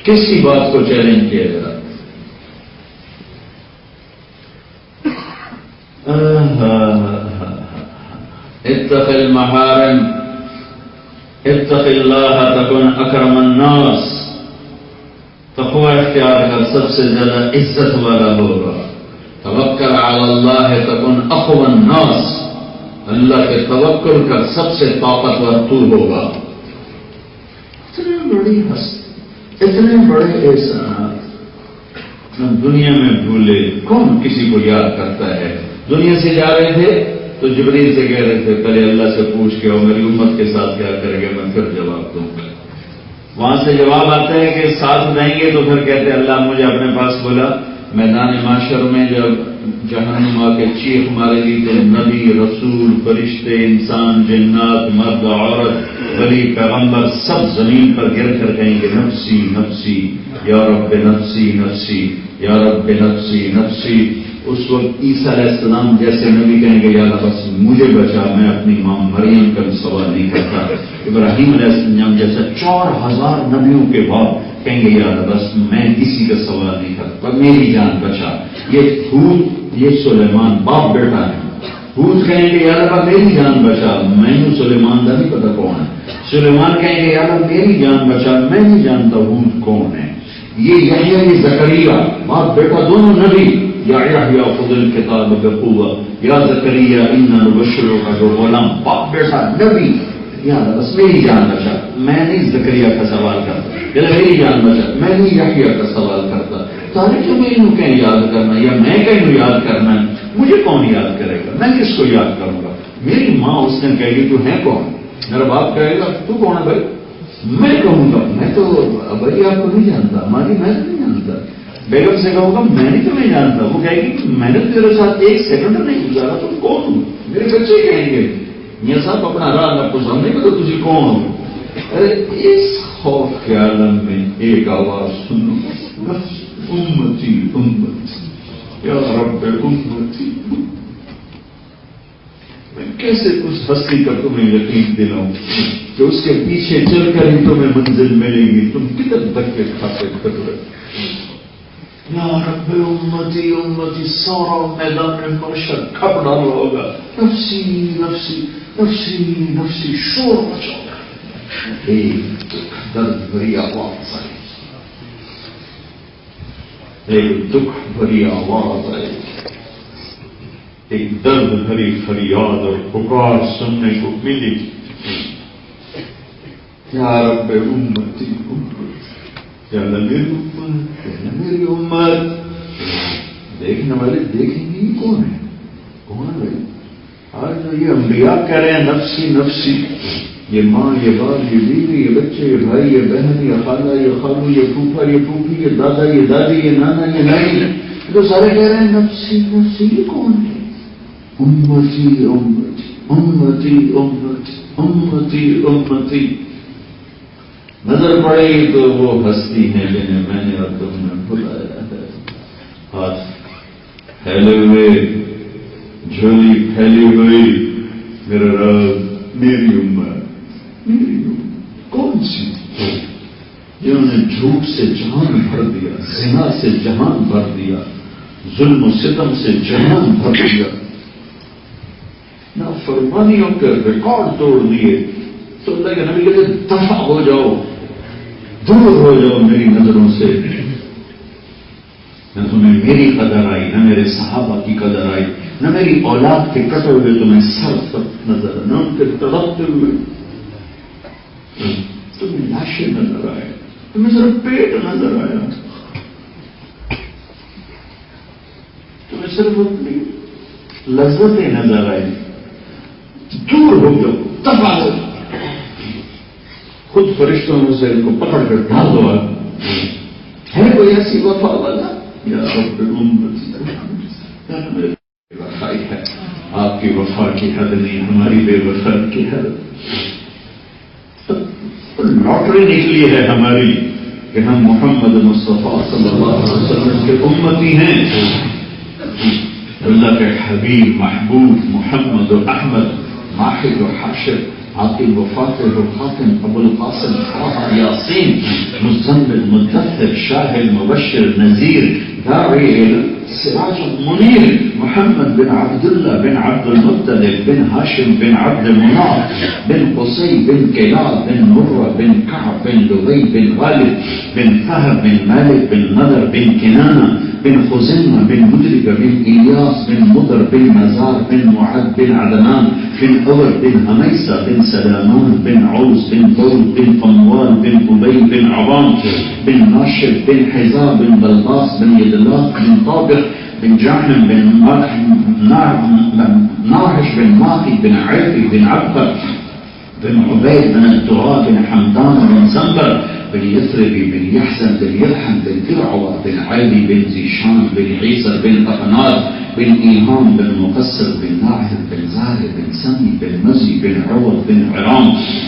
کسی بات کو چیلنج کیا جائے۔ اتق المحارم، اتق اللہ تکن اکرم الناس، تقوی اختیار کر، سب سے زیادہ عزت والا ہوگا۔ توکل علی اللہ تکن اقوی الناس، اللہ کے توکل کر، سب سے طاقتور تو ہوگا۔ اتنی بڑی ہستی، اتنے بڑے احسانات دنیا میں بھولے، کون کسی کو یاد کرتا ہے؟ دنیا سے جا رہے تھے تو جبریل سے کہہ رہے تھے پہلے اللہ سے پوچھ کے اور میری امت کے ساتھ کیا کریں گے، میں پھر جواب دوں گا۔ وہاں سے جواب آتا ہے کہ ساتھ رہیں گے تو پھر کہتے ہیں اللہ مجھے اپنے پاس بولا، میدان معاشر میں جب جہنم آ کے چیخ مارے گی تو نبی، رسول، فرشتے، انسان، جنات، مرد، عورت، ولی، پیغمبر سب زمین پر گر کر کہیں گے نفسی نفسی یا رب نفسی نفسی یا رب نفسی نفسی. اس وقت عیسیٰ علیہ السلام جیسے نبی کہیں گے یا اللہ بس مجھے بچا، میں اپنی ماں مریم کا بھی سوال نہیں کرتا. ابراہیم علیہ السلام جیسا 4000 نبیوں کے بعد کہیں گے یا اللہ بس میں کسی کا سوال نہیں کرتا، میری جان بچا. یہ ہود، یہ سلیمان باپ بیٹا ہے. ہود کہیں گے یا اللہ میری جان بچا، میں نے سلیمان کا نہیں پتا کون ہے. سلیمان کہیں گے یا اللہ میری جان بچا، میں نہیں جانتا ہود کون ہے. یہ یحییٰ، یہ زکریا، باپ بیٹا دونوں نبی. یا یحییٰ خذ الکتاب بقوہ یا زکریا انا نبشرک بغلام، باپ بیٹا نبی. یا اللہ بس میری جان بچا، میں نہیں زکریا کا سوال کرتا. یا میری جان بچا، میں نہیں یحییٰ کا سوال کرتا. تاریخ میں انہوں کہیں یاد کرنا یا میں کہیں یاد کرنا ہے، مجھے کون یاد کرے گا؟ میں کس کو یاد کروں گا؟ میری ماں اس نے کہے گی تو ہے کون؟ میرا باپ کہے گا تو کون ہے بھائی؟ میں کہوں گا میں تو بھائی آپ کو نہیں جانتا، ہماری میں نہیں جانتا. بیگم سے کہوں گا میں نہیں تمہیں جانتا، وہ کہے گی میں نے تیرے ساتھ ایک سیکنڈ نہیں گزارا، تم کون ہو؟ میرے بچے کہیں گے میاں صاحب اپنا راز آپ کو سامنے کو تو تجھے کون ہو؟ ارے اس خوف کے عالم میں ایک آواز سنو، امتی امتی یا رب امتی. میں کیسے اس ہستی کا تمہیں یقین دلاؤں کہ اس کے پیچھے چل کر ہی تمہیں منزل ملے گی، تم کتنے دھکے کھاتے پھر رہے. یا رب امتی امتی، سارا میدان محشر کھپ ڈالا ہوگا، نفسی نفسی نفسی نفسی، شور مچا ہوگا. ایک درد بھری آواز آئی، ایک دکھ بھری آواز آئی، ایک درد بھری فریاد اور پکار سننے کو ملی. یا رب امتی امتی، یا اللہ میری امت، یا میری امت. دیکھنے والے دیکھیں گے یہ کون ہے؟ کون ہے بھائی؟ آج جو یہ انبیاء کہہ رہے ہیں نفسی نفسی، یہ ماں، یہ باپ، یہ بیوی، یہ بچے، یہ بھائی، یہ بہن، یہ خالہ، یہ خالو، یہ پھوپھا، یہ پھوپھی، یہ دادا، یہ دادی، یہ نانا، یہ نانی، تو سارے کہہ رہے ہیں نفسی نفسی. یہ کون ہے؟ امتی امتی امتی امتی امتی امتی. نظر پڑے گی تو وہ ہستی ہے جنہیں میں نے اور تم نے بلایا ہے. ہاتھ پھیلے ہوئے، جھولی پھیلی ہوئی، میرا رب میری امت، میری امت کون سی جنہوں نے جھوٹ سے جہان بھر دیا، زنا سے جہان بھر دیا، ظلم و ستم سے جہان بھر دیا، نافرمانیوں کے ریکارڈ توڑ دیے. تو اللہ کے نبی کہتے دفع ہو جاؤ، دور ہو جاؤ میری نظروں سے. نہ تمہیں میری قدر آئی، نہ میرے صحابہ کی قدر آئی، نہ میری اولاد کے کٹے ہوئے تمہیں سر نظر، نہ ان کے تڑپتے ہوئے تمہیں لاشیں نظر آئے، تمہیں صرف پیٹ نظر آیا، تمہیں صرف اپنی لذتیں نظر آئی. دور ہو جاؤ، دفع ہو جاؤ. خود فرشتوں میں سے ان کو پکڑ کر ڈال دو. ہے کوئی ایسی وفا والا؟ یا رب امتی وفائی ہے، آپ کی وفا کی حد نہیں، ہماری بے وفا کی حد. لاٹری نکلی ہے ہماری کہ ہم محمد مصطفیٰ صلی اللہ علیہ وسلم کے امتی ہیں. اللہ کے حبیب محبوب محمد و احمد، ماحد و حاشر، عاقب و فاتح و خاتم، ابو القاسم طه یاسین، مزمل مدثر، شاہد مبشر نذیر، داعی سراج منیر، محمد بن عبد الله بن عبد المطلب بن هاشم بن عبد مناف بن قصي بن كلاب بن مرة بن كعب بن لبي بن غالب بن فهد بن مالك بن نضر بن كنانة بن خزيمة بن مدركة بن إلياس بن مضر بن مزار بن معد بن عدنان بن أور بن هميسة بن سلامان بن عوس بن دور بن قنوال بن قبي بن عوام بن ناشر بن حزام بن بلغاس بن يدلاس بن طابق بن جاحم بن ناحش بن ماقي بن عيفي بن عبقر بن عبيد بن التراب بن حمدان بن زنبر بن يثربي بن يحزن بن يلحم بن درعوة بن علي بن زيشان بن عيسر بن طقناد بن إيهام بن مقصر بن ناحر بن زاهر بن سمي بن مزي بن عوض بن عرام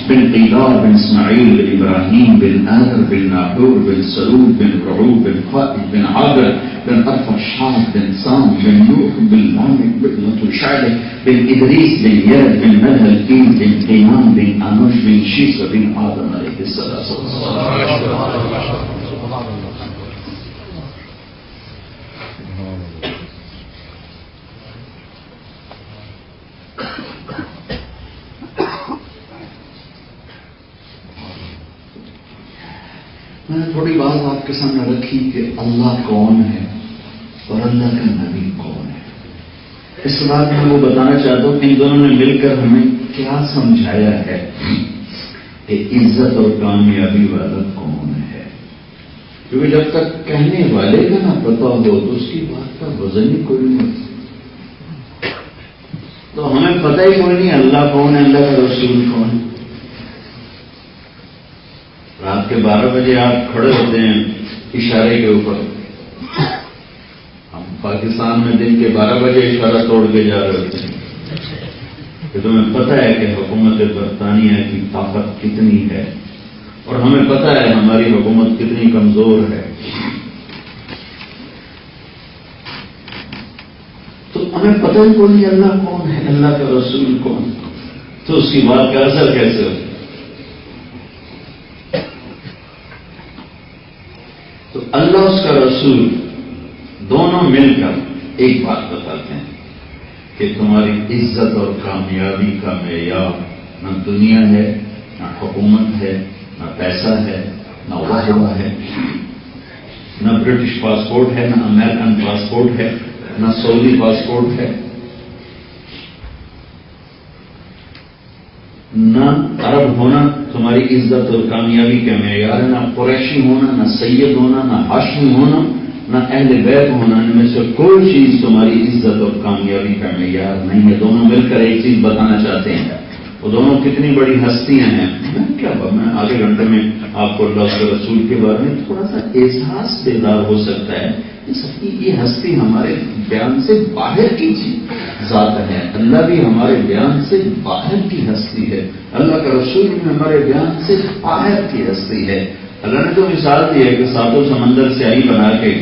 بن قيدار بن إسماعيل بن إبراهيم بن آذر بن ناحور بن سلول بن رعوب بن قائد بن عابر بن أرفشاد بن سام بن نوح بن لامك بن متشعلة بن إدريس بن ياد بن ملهل بن قيمان بن أنوش بن شيس بن آدم عليه الصلاة والسلام. میں نے تھوڑی بات آپ کے سامنے رکھی کہ اللہ کون ہے اور اللہ کا نبی کون ہے. اس کے بعد میں وہ بتانا چاہتا ہوں کہ ان دونوں نے مل کر ہمیں کیا سمجھایا ہے کہ عزت اور کامیابی والا کون ہے. کیونکہ جب تک کہنے والے کا نہ پتا ہو تو اس کی بات کا وزن ہی کوئی نہیں. تو ہمیں پتہ ہی کوئی نہیں اللہ کون ہے, اللہ کا رسول کون ہے. رات کے 12 بجے آپ کھڑے ہوتے ہیں اشارے کے اوپر. ہم پاکستان میں دن کے 12 بجے اشارہ توڑ کے جا رہے ہوتے ہیں کہ تمہیں پتہ ہے کہ حکومت برطانیہ کی طاقت کتنی ہے اور ہمیں پتہ ہے ہماری حکومت کتنی کمزور ہے. تو ہمیں پتہ ہی کوئی نہیں اللہ کون ہے, اللہ کا رسول کون. تو اس کی بات کا اثر کیسے ہو. تو اللہ اس کا رسول دونوں مل کر ایک بات بتاتے ہیں کہ تمہاری عزت اور کامیابی کا معیار نہ دنیا ہے, نہ حکومت ہے, نہ پیسہ ہے, نہ واحدہ ہے, نہ برٹش پاسپورٹ ہے, نہ امریکن پاسپورٹ ہے, نہ سعودی پاسپورٹ ہے, نہ عرب ہونا تمہاری عزت اور کامیابی کا معیار ہے, نہ قریشی ہونا, نہ سید ہونا, نہ ہاشمی ہونا, نہ اہل بیت ہونا. ان میں سے کوئی چیز تمہاری عزت اور کامیابی کا معیار نہیں ہے. دونوں مل کر ایک چیز بتانا چاہتے ہیں. وہ دونوں کتنی بڑی ہستیاں ہیں. میں آدھے گھنٹے میں آپ کو اللہ کے رسول کے بارے میں تھوڑا سا احساس بیدار ہو سکتا ہے. یہ ہستی ہمارے بیان سے باہر کی ذات ہے. اللہ بھی ہمارے بیان سے باہر کی ہستی ہے. اللہ کا رسول بھی ہمارے بیان سے باہر کی ہستی ہے. اللہ نے تو مثال دی ہے کہ ساتوں سمندر سے آئی بنا کے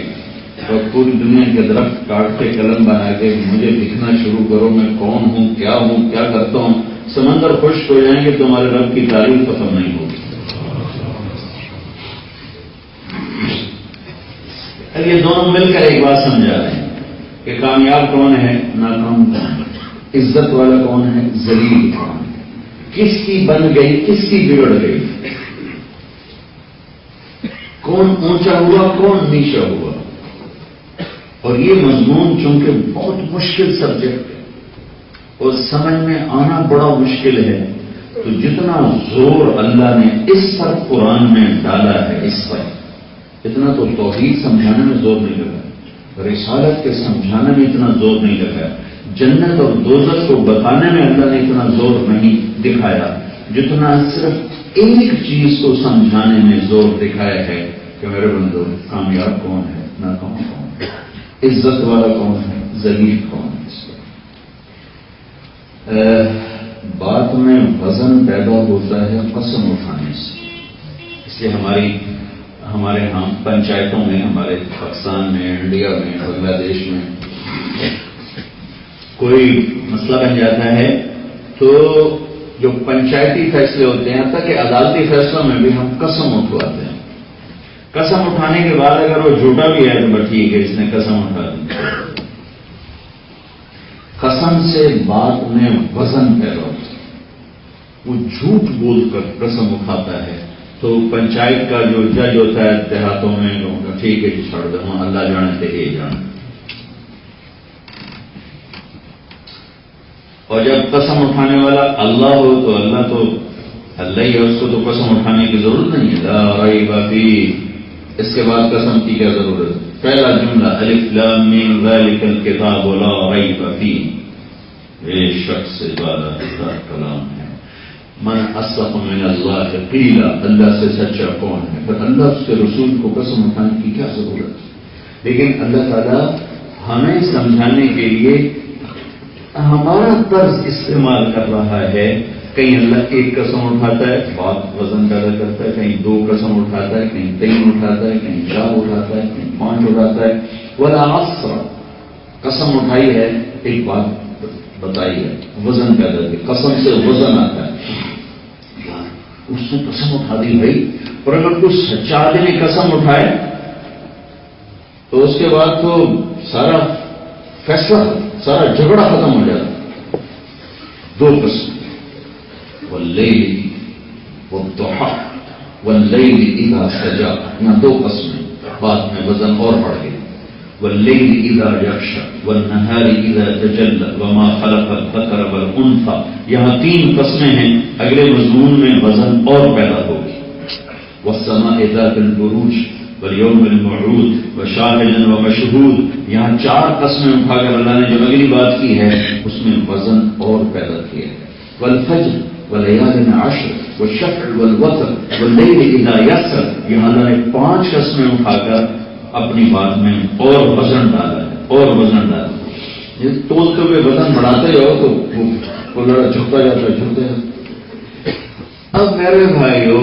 اور پوری دنیا کے درخت کاٹ کے قلم بنا کے مجھے لکھنا شروع کرو, میں کون ہوں, کیا کرتا ہوں. سمندر خشک ہو جائیں گے, تمہارے رب کی تعریف ختم نہیں ہوگی. یہ دونوں مل کر ایک بات سمجھا رہے ہیں کہ کامیاب کون ہے, ناکام کون ہے, عزت والا کون ہے, ذلیل کون ہے, کس کی بن گئی, کس کی بگڑ گئی, کون اونچا ہوا, کون نیچا ہوا. اور یہ مضمون چونکہ بہت مشکل سبجیکٹ ہے اور سمجھ میں آنا بڑا مشکل ہے, تو جتنا زور اللہ نے اس پر قرآن میں ڈالا ہے, اس پر اتنا تو توحید سمجھانے میں زور نہیں لگا, رسالت کے سمجھانے میں اتنا زور نہیں لگا, جنت اور دوزخ کو بتانے میں اللہ نے اتنا زور نہیں دکھایا جتنا صرف ایک چیز کو سمجھانے میں زور دکھایا ہے کہ میرے بندو کامیاب کون ہے, ناکام کون ہے, عزت والا کون ہے, ذلیل کون ہے. بات میں وزن پیدا ہوتا ہے قسم اٹھانے سے. اس لیے ہمارے ہاں پنچایتوں میں, ہمارے پاکستان میں, انڈیا میں, بنگلہ دیش میں کوئی مسئلہ بن جاتا ہے تو جو پنچایتی فیصلے ہوتے ہیں, حتیٰ کہ عدالتی فیصلوں میں بھی ہم قسم اٹھواتے ہیں. قسم اٹھانے کے بعد اگر وہ جھوٹا بھی ہے تو ٹھیک ہے, اس نے قسم اٹھا دی. قسم سے بات میں وزن پیدا ہوتا ہے. وہ جھوٹ بول کر قسم اٹھاتا ہے تو پنچایت کا جو جج ہوتا ہے دیہاتوں میں, ٹھیک ہے جی چھوڑ دوں, اللہ جانے تھے یہ جانے. اور جب قسم اٹھانے والا اللہ ہو تو اللہ ہی ہے, اس کو تو قسم اٹھانے کی ضرورت نہیں ہے. لا ریب فیہ, اس کے بعد قسم کی کیا ضرورت. پہلا جملہ الف لام میم ذالک الکتاب لا ریب فیہ, بے شک سے زیادہ کلام ہے. من اصدق من اللہ قیلا، اللہ سے سچا کون ہے؟ پھر اللہ اس کے رسول کو قسم اٹھانے کی کیا ضرورت ہے؟ لیکن اللہ تعالیٰ ہمیں سمجھانے کے لیے ہمارا طرز استعمال کر رہا ہے. کہیں اللہ ایک قسم اٹھاتا ہے، بات وزن پیدا کرتا ہے، کہیں 2 قسم اٹھاتا ہے، کہیں 3 اٹھاتا ہے، کہیں 4 اٹھاتا ہے، کہیں 5 اٹھاتا ہے. والعصر قسم اٹھائی ہے، ایک بات بتائی ہے، وزن پیدا کی، قسم سے وزن آتا ہے. اس نے قسم اٹھا دی بھائی. اور اگر کوئی سچا آدمی قسم اٹھائے تو اس کے بعد تو سارا فیصلہ، سارا جھگڑا ختم ہو جاتا. 2 قسم، واللیل والضحی واللیل اذا سجا، یہاں 2 قسمیں، بعد میں وزن اور بڑھ گئی. واللیل اذا یغشی والنہار اذا تجلی وما خلق الذکر والانثی، یہاں 3 قسمیں ہیں. اگلے مضمون میں وزن اور پیدا ہوگی. والسماء ذات البروج والیوم الموعود وشاہد ومشہود، یہاں 4 قسمیں اٹھا کر اللہ نے جو اگلی بات کی ہے اس میں وزن اور پیدا کیا ہے. والفجر ولیال عشر والشفع والوتر واللیل اذا یسر، یہاں اللہ نے 5 قسمیں اٹھا کر اپنی بات میں اور وزن ڈالا ہے، اور وزن ڈالا. یہ تولتے ہوئے وزن بڑھاتے جاؤ تو وہ لڑا جھکتا جاتا ہے، جھکتے جاتا. اب میرے بھائیو،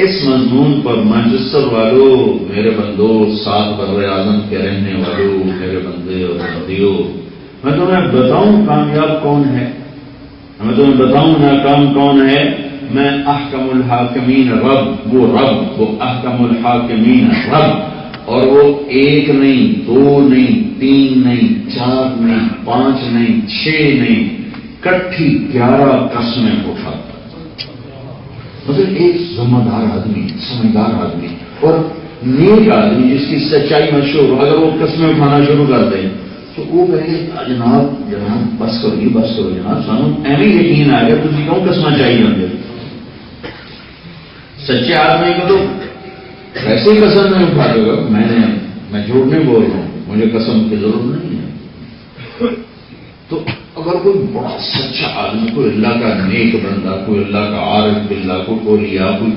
اس مضمون پر مانچسٹر والوں، میرے بندو، 7 بر اعظم کے رہنے والوں، میرے بندے اور بندیوں، میں تمہیں بتاؤں کامیاب کون ہے، میں تمہیں بتاؤں ناکام کون ہے. میں احکم الحاکمین رب، وہ احکم الحاکمین رب، اور وہ 1 نہیں، 2 نہیں، 3 نہیں، 4 نہیں، 5 نہیں، 6 نہیں، کٹھی 11 قسمیں اٹھاتا. مطلب ایک ذمہ دار آدمی، سمجھدار آدمی اور نیک آدمی جس کی سچائی مشہور ہو، اگر وہ قسمیں اٹھانا شروع کر دیں تو وہ کہے جناب بس کرو جی، بس کرو جناب، سانو ایویں یقین آ گیا، تھی کیوں قسم چاہیے ہوں گے. سچے آدمی کو تو ویسے ہی قسم نہیں اٹھاتے گا. میں جھوٹ نہیں بول رہا ہوں، مجھے قسم کی ضرورت نہیں ہے. تو اگر کوئی بڑا سچا آدمی، کوئی اللہ کا نیک بندہ، کوئی اللہ کا عارف باللہ، کوئی اولیاء، کوئی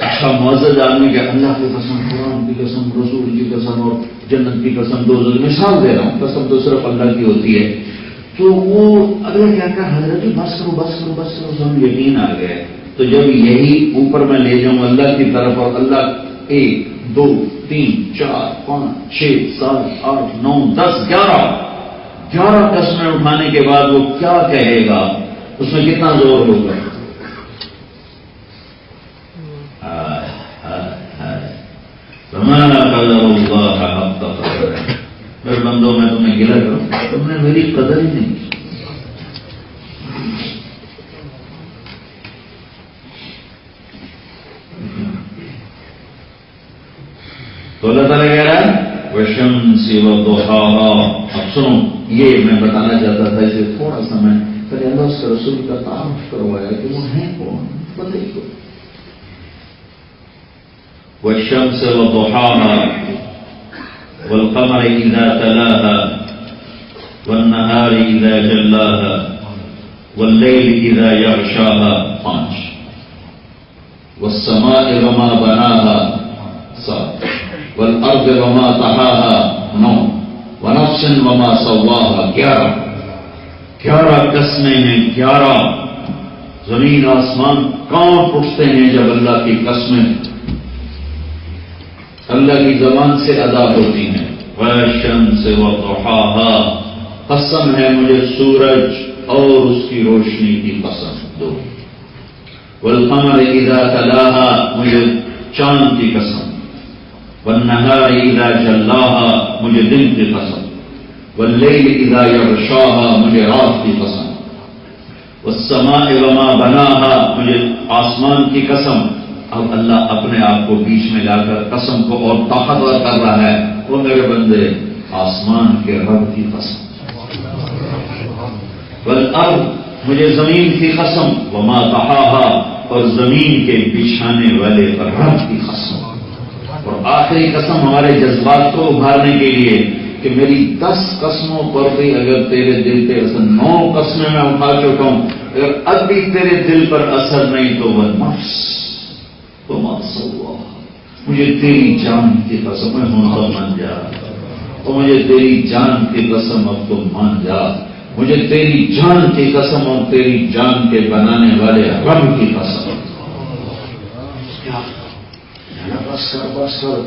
اچھا معزز آدمی کہ اللہ کی قسم، قرآن کی قسم، رسول کی قسم اور جنت کی قسم، دوزخ، مثال دے رہا ہوں، قسم تو صرف اللہ کی ہوتی ہے. تو وہ اگلا کیا کہا، حضرت بس کرو بس کرو بس کرو، سب یقین آ گئے. تو جب یہی اوپر میں لے جاؤں اللہ کی طرف، اور اللہ 1 2 3 4 5 6 7 8 9 10 11 قسمیں اٹھانے کے بعد وہ کیا کہے گا، اس میں کتنا زور ہوگا. میرے بندوں، میں تمہیں گلا کروں، تم نے میری قدر ہی نہیں کی. تو اللہ تعالیٰ کہہ رہا ہے والشمس وضحاها. اب سنو، یہ میں بتانا چاہتا تھا، اسے تھوڑا سا میں پہلے اللہ اس کے رسول کا تعارف کروایا کہ وہ ہیں کون، بتائیے کو. والشمس وضحاها والقمر اذا تلاها والنهار اذا جلاها والليل اذا يغشاها 5. والسماء وما بناها 7. والارض وما طحاها 9. ونفس وما سواها 11 قسمیں ہیں. 11 زمین آسمان کانپ اٹھتے ہیں جب اللہ کی قسمیں اللہ کی زبان سے ادا ہوتی ہیں. والشمس وضحاها، قسم ہے مجھے سورج اور اس کی روشنی کی قسم. 2. والقمر اذا تلاها، مجھے چاند کی قسم. والنہار اذا جلاها، مجھے دن کی قسم. واللیل اذا یغشاها، مجھے رات کی قسم. والسماء وما بناها، مجھے آسمان کی قسم. اب اللہ اپنے آپ کو بیچ میں لا کر قسم کو اور طاقتور کر رہا ہے. وہ میرے بندے، آسمان کے رب کی قسم. والارض، مجھے زمین کی قسم. وما طحاها، اور زمین کے بچھانے والے رب کی قسم. اور آخری قسم ہمارے جذبات کو ابھارنے کے لیے کہ میری 10 قسموں پر بھی اگر تیرے دل پہ 9 قسمیں میں اٹھا چکا ہوں، اگر اب بھی تیرے دل پر اثر نہیں تو وہ نفس وما سواها، مجھے تیری جان کی قسم ہوں تو مان جا، اور مجھے تیری جان کی قسم اب تو مان جا، مجھے تیری جان کی قسم اور تیری جان کے بنانے والے رب کی قسم۔ کیا بس کر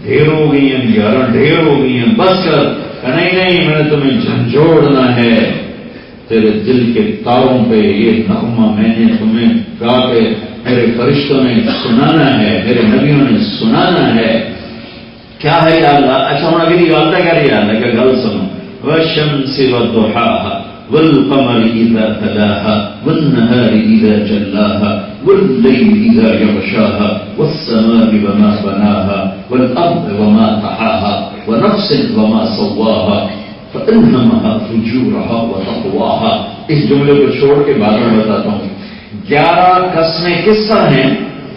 ڈھیر ہو گئی ہیں، 11 ڈھیر ہو گئی ہیں، بس کر۔ نہیں میں نے تمہیں جھنجھوڑنا ہے، تیرے دل کے تاروں پہ یہ نغمہ میں نے تمہیں گا کے میرے فرشتوں نے سنانا ہے، میرے نبیوں نے سنانا ہے۔ کیا ہے یا اللہ؟ اچھا ہوں ابھی غلطہ کر رہی ہے کہ غلط سنو۔ والشمس والضحاها والقمر اذا تلاها والنهار اذا جلاها والليل اذا يغشاها والسماء وما بناها والارض وما طحاها ونفس وما سواها فالهمها فجورها وتقواها۔ اس جملے کو چھوڑ کے بعد میں بتاتا ہوں۔ 11 قسمیں کس طرح ہیں؟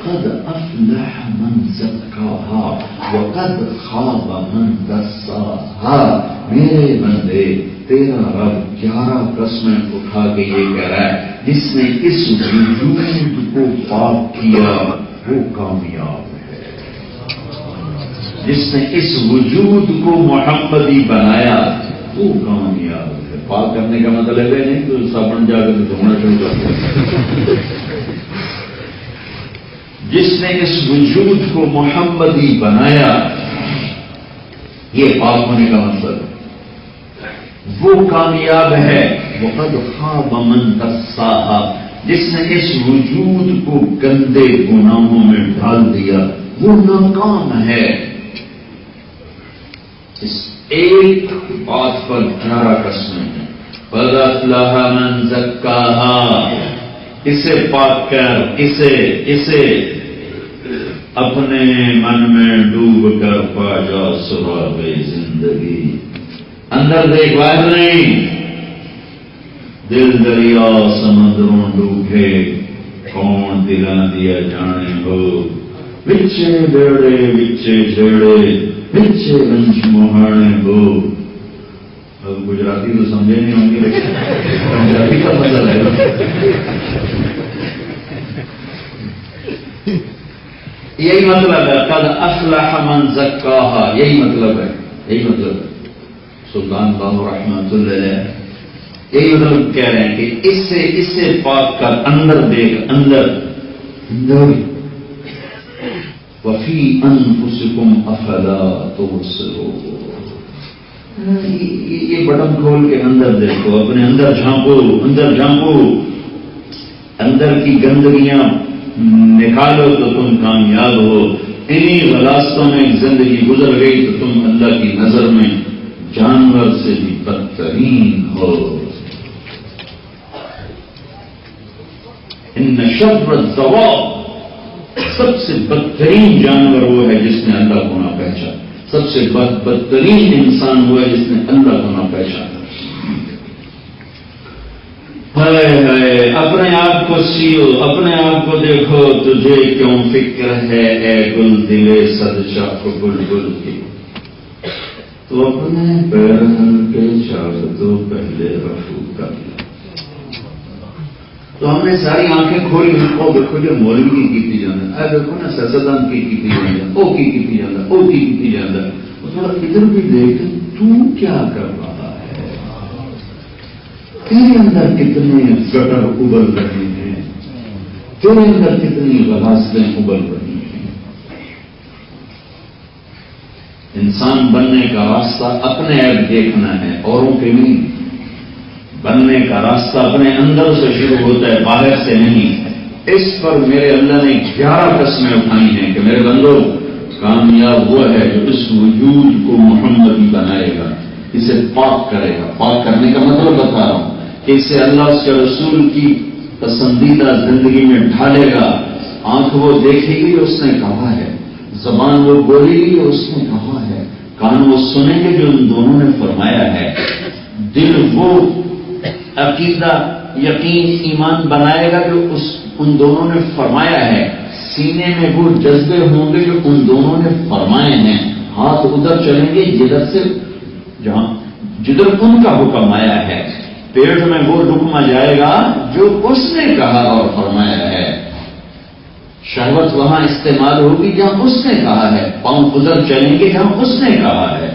قد افلح من زکاها وقد خاب من دساها۔ میرے بندے تیرا رب 11 قسمیں اٹھا کے یہ کہہ رہا ہے، جس نے اس وجود کو پاک کیا وہ کامیاب ہے، جس نے اس وجود کو محمدی بنایا وہ کامیاب ہے۔ پاک کرنے کا مطلب ہے نہیں تو صابن جا کر دھونا شروع کر دیا۔ جس نے اس وجود کو محمدی بنایا، یہ پاک ہونے کا مطلب ہے، وہ کامیاب ہے۔ وقد خاب من دساها، جس نے اس وجود کو گندے گناہوں میں ڈال دیا وہ ناکام ہے۔ اس ایک بات پر 11 قسمیں ہیں۔ قد افلح من زکاها، اسے پاک کر، اسے اپنے من میں ڈوب کر پا جا سراغ زندگی۔ اندر دیکھ باہر نہیں، دل دریا سمندروں ڈوبے، کون دلا دیا جانے ہو، بچے بیڑے بچے جھیڑے بچے رنج مہانے ہو۔ اب گجراتی تو سمجھے نہیں ہوں گے لیکن پنجابی کا مطلب ہے، یہی مطلب ہے قد افلح من زکاها، یہی مطلب ہے۔ سلطان بابو رحمۃ اللہ علیہ یہی مطلب کہہ رہے ہیں کہ اس سے پاک کر، اندر دیکھ، اندر وفی انفسکم افلا تبصرون، یہ بٹن کھول کے اندر دیکھو، اپنے اندر جھانکو، اندر کی گندگیاں نکالو تو تم کامیاب ہو۔ انہی غلاستوں میں زندگی گزر گئی تو تم اللہ کی نظر میں جانور سے بھی بدترین ہو۔ ان شر الدواب، سب سے بدترین جانور وہ ہے جس نے اللہ کو نہ پہچانا، سب سے بدترین انسان وہ ہے جس نے اللہ کو نہ پہچانا۔ ہائے اپنے آپ کو سیو، اپنے آپ کو دیکھو، تجھے کیوں فکر ہے اے گل دلے صد چاک بلبل کی، تو اپنے پیر کے چاک تو پہلے رفو کر لیا۔ تو ہم نے ساری آنکھیں کھولی، وہ دیکھو جو مولوی کی جانا ہے، دیکھو نا سیاستدان کی جانا، او کی جانا، او کی جانا، تھوڑا ادھر بھی دیکھ تو کیا کر رہا ہے، تیرے اندر کتنے گٹر ابل رہے ہیں، تیرے اندر کتنی غلاستیں ابل رہی ہیں۔ انسان بننے کا راستہ اپنے عیب دیکھنا ہے، اوروں کے نہیں۔ بننے کا راستہ اپنے اندر سے شروع ہوتا ہے، باہر سے نہیں۔ اس پر میرے اللہ نے 11 قسمیں اٹھائی ہیں کہ میرے بندو کامیاب وہ ہے جو اس وجود کو محمدی بنائے گا، اسے پاک کرے گا۔ پاک کرنے کا مطلب بتا رہا ہوں کہ اسے اللہ اس کے رسول کی پسندیدہ زندگی میں ڈھالے گا۔ آنکھ وہ دیکھے گی اس نے کہا ہے، زبان وہ بولے گی اس نے کہا ہے، کان وہ سنیں گے جو ان دونوں نے فرمایا ہے، دل وہ عقیدہ یقین ایمان بنائے گا جو ان دونوں نے فرمایا ہے، سینے میں وہ جذبے ہوں گے جو ان دونوں نے فرمائے ہیں، ہاتھ ادھر چلیں گے جدھر ان کا حکم آیا ہے، پیٹ میں وہ لقمہ جائے گا جو اس نے کہا اور فرمایا ہے، شہوت وہاں استعمال ہوگی جہاں اس نے کہا ہے، پاؤں ادھر چلیں گے جہاں اس نے کہا ہے۔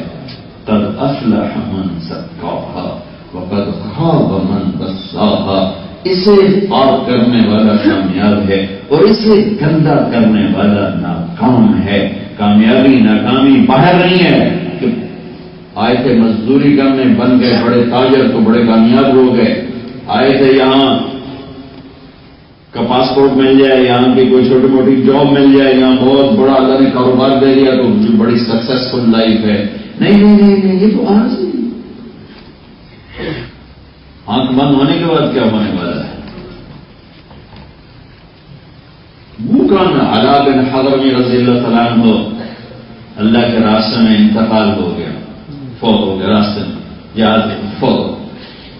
قد افلح من زکاہا وقد خاب من دساہا، اسے پاک کرنے والا کامیاب ہے اور اسے گندا کرنے والا ناکام ہے۔ کامیابی ناکامی باہر نہیں ہے کہ آئے تھے مزدوری کرنے، بن گئے بڑے تاجر تو بڑے کامیاب ہو گئے، آئے تھے یہاں کا پاسپورٹ مل جائے، یہاں کی کوئی چھوٹی موٹی جاب مل جائے، یہاں بہت بڑا اللہ نے کاروبار دے دیا تو بڑی سکسیسفل لائف ہے۔ نہیں، یہ تو عارضی ہے۔ آنکھ بند ہونے کے بعد کیا ہونے والا ہے؟ وہ کون علا بن حضرمی رضی اللہ تعالیٰ عنہ اللہ کے راستے میں انتقال ہو گیا، فوت ہو گیا، راستے میں جہاز فوت،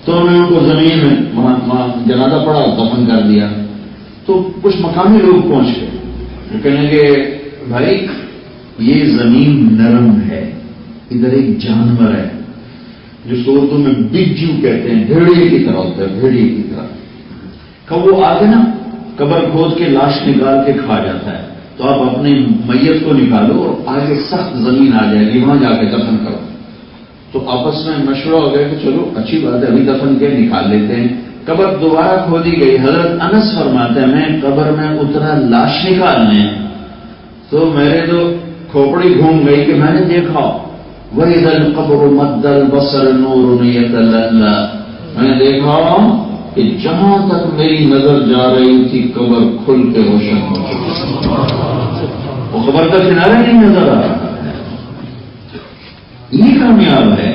تو انہوں نے ان کو زمین میں وہاں جنازہ پڑا، دفن کر دیا۔ تو کچھ مقامی لوگ پہنچ گئے، وہ کہنے کہ بھائی یہ زمین نرم ہے، ادھر ایک جانور ہے جس کو اردو میں بجو کہتے ہیں، بھیڑیے کی طرح ہوتا ہے، بھیڑیے کی طرح، کب وہ آگے نا قبر کھود کے لاش نکال کے کھا جاتا ہے، تو آپ اپنی میت کو نکالو اور آگے سخت زمین آ جائے گی، وہاں جا کے دفن کرو۔ تو آپس میں مشورہ ہو گیا کہ چلو اچھی بات ہے، ابھی دفن کے نکال لیتے ہیں۔ قبر دوبارہ کھودی گئی۔ حضرت انس فرماتے ہیں میں قبر میں اترا لاش نکالنے، تو میرے تو کھوپڑی گھوم گئی کہ میں نے دیکھا وَإِذَا الْقَبْرُ مَدَّ الْبَصَرِ نُورٌ يَتَلَأْلَأْ، میں نے دیکھا کہ جہاں تک میری نظر جا رہی تھی قبر کھل کے روشن ہو چکی، وہ قبر کا کنارہ نہیں نظر آ رہا ہے۔ یہ کامیاب ہے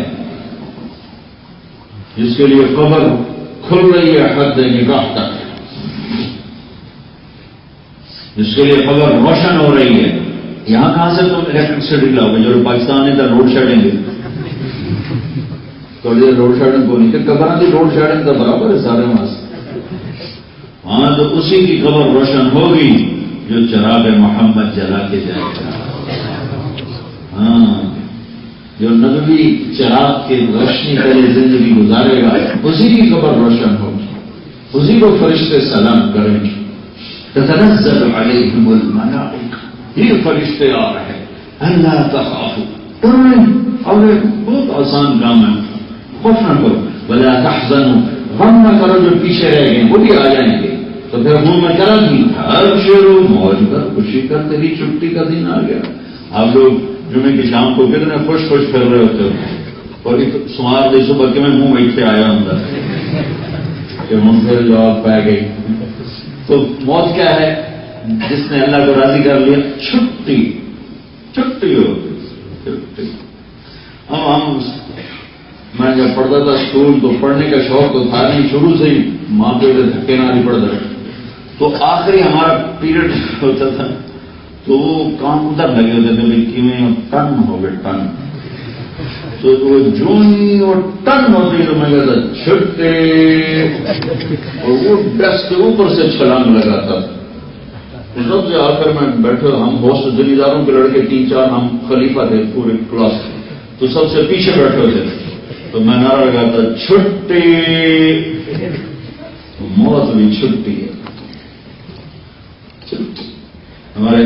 جس کے لیے قبر کھل رہی ہے حد نگاہ تک، جس کے لیے قبر روشن ہو رہی ہے۔ یہاں کہاں سے تم الیکٹرسٹی لاؤ گے؟ جو پاکستان نے تھا روڈ شیڈنگ تھوڑی روڈ شیڈنگ کو نہیں کہ قبر کی روڈ شیڈنگ تو برابر ہے سارے وہاں سے۔ ہاں تو اسی کی قبر روشن ہوگی جو چراغ محمد جلا کے جائے گا، ہاں جو نبوی چراغ کی روشنی کرے زندگی گزارے گا، اسی کی قبر روشن ہوگی، اسی کو فرشتے سلام کریں گے۔ تتنزل علیہم الملائکہ، یہ فرشتے آ رہے ہیں، اللہ تخافوا، اور بہت آسان کام ہے، خوف نہ کرو، ولا تحزنوا، غم نہ کرو جو پیچھے رہ گئے وہ بھی آ جائیں گے۔ تو پھر منہ میں کرا کی ابشروا، موج کر، خوشی کر، تیری چھٹی کا دن آ گیا۔ آپ لوگ جمعے کی شام کو کتنے خوش پھر رہے ہوتے ہو، اور سوار دے صبح کے میں منہ بیٹھے آیا ہوں کہ ہم پھر جواب پا گئی۔ تو موت کیا ہے؟ جس نے اللہ کو راضی کر لیا، چھٹی ہو چھٹی۔ ہم میں جب پڑھتا تھا اسکول تو پڑھنے کا شوق تو تھا نہیں، شروع سے ہی ماں پہ دھکے نہ پڑتا، تو آخری ہمارا پیریڈ ہوتا تھا تو وہ کام ادھر لگے ہوتے تھے کہ میں ٹن ہو گئے، ٹن، تو وہ جو ہی وہ ٹن ہوتی تو میں کہتا چھٹے، اور وہ ڈیسک کے اوپر سے چھلانگ لگاتا تھا۔ سب سے آ کر میں بیٹھے، ہم بہت سے جمینداروں کے لڑکے 3-4 ہم خلیفہ تھے پورے کلاس، تو سب سے پیچھے بیٹھے ہوتے تھے، تو میں نعرہ لگاتا چھٹی، موت بھی چھٹی ہے۔ ہمارے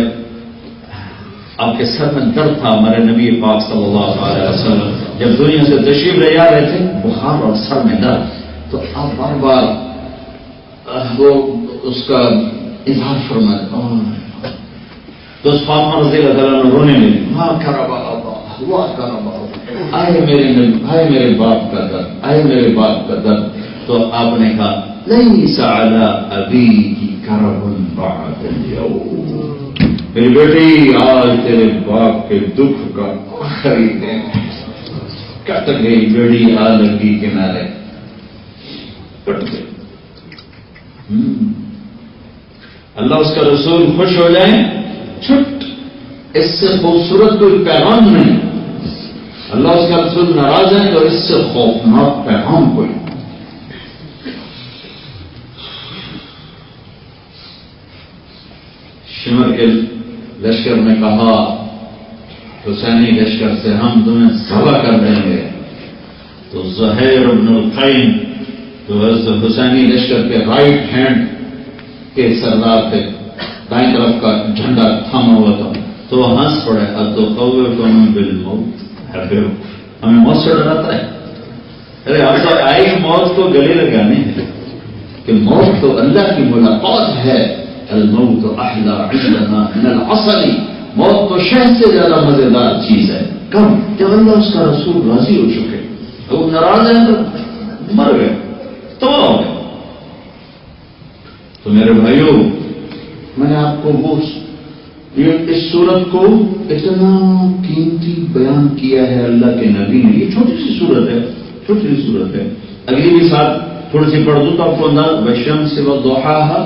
آپ کے سر میں درد تھا، ہمارے نبی پاک صلی اللہ علیہ وسلم جب دنیا سے تشریف لے جا رہے تھے، بخار اور سر میں درد، تو آپ بار بار وہ اس کا اظہار فرمائے، تو اس فاطمہ رضی اللہ تعالیٰ نے رونے لگی، ماں کربا ہوا کربا، آئے میرے نبی، آئے میرے باپ کا درد، آئے میرے باپ کا درد۔ تو آپ نے کہا لیس علی ابیکی کرب بعد اليوم، میری بیٹی آج تیرے باپ کے دکھ کا آخری دن، کٹ گئی بیڑی آ لگی کنارے، کٹ گئی۔ اللہ اس کا رسول خوش ہو جائیں، چھٹ، اس سے خوبصورت کوئی پیغام نہیں۔ اللہ اس کا رسول ناراض ہے تو اس سے خوفناک پیغام کوئی۔ شمر کے لشکر نے کہا حسینی لشکر سے ہم تمہیں ذبح کر دیں گے، تو زہیر بن القین تو حسینی لشکر کے رائٹ ہینڈ کے سردار تھے، دائیں طرف کا جھنڈا تھاما ہوا تھا، تو ہنس پڑے اتخوفهم بالموت، ہمیں موت سے ڈراتا ہے؟ ارے آپ تو آئی موت کو گلے لگانے ہیں کہ موت تو اللہ کی ملاقات ہے. الموت احلی عندنا من العسل، موت تو شہد سے زیادہ مزیدار چیز ہے. کب؟ جب اللہ اس کا رسول راضی ہو چکے، وہ ناراض ہیں تو مر گئے، تباہ ہو گئے. تو میرے بھائیوں، میں نے آپ کو وہ اس صورت کو اتنا قیمتی بیان کیا ہے اللہ کے نبی نے. یہ چھوٹی سی صورت ہے، چھوٹی سی صورت ہے. اگلی بھی ساتھ تھوڑی سی پڑھ دوں تو آپ کو انداز. والشمس وضحاها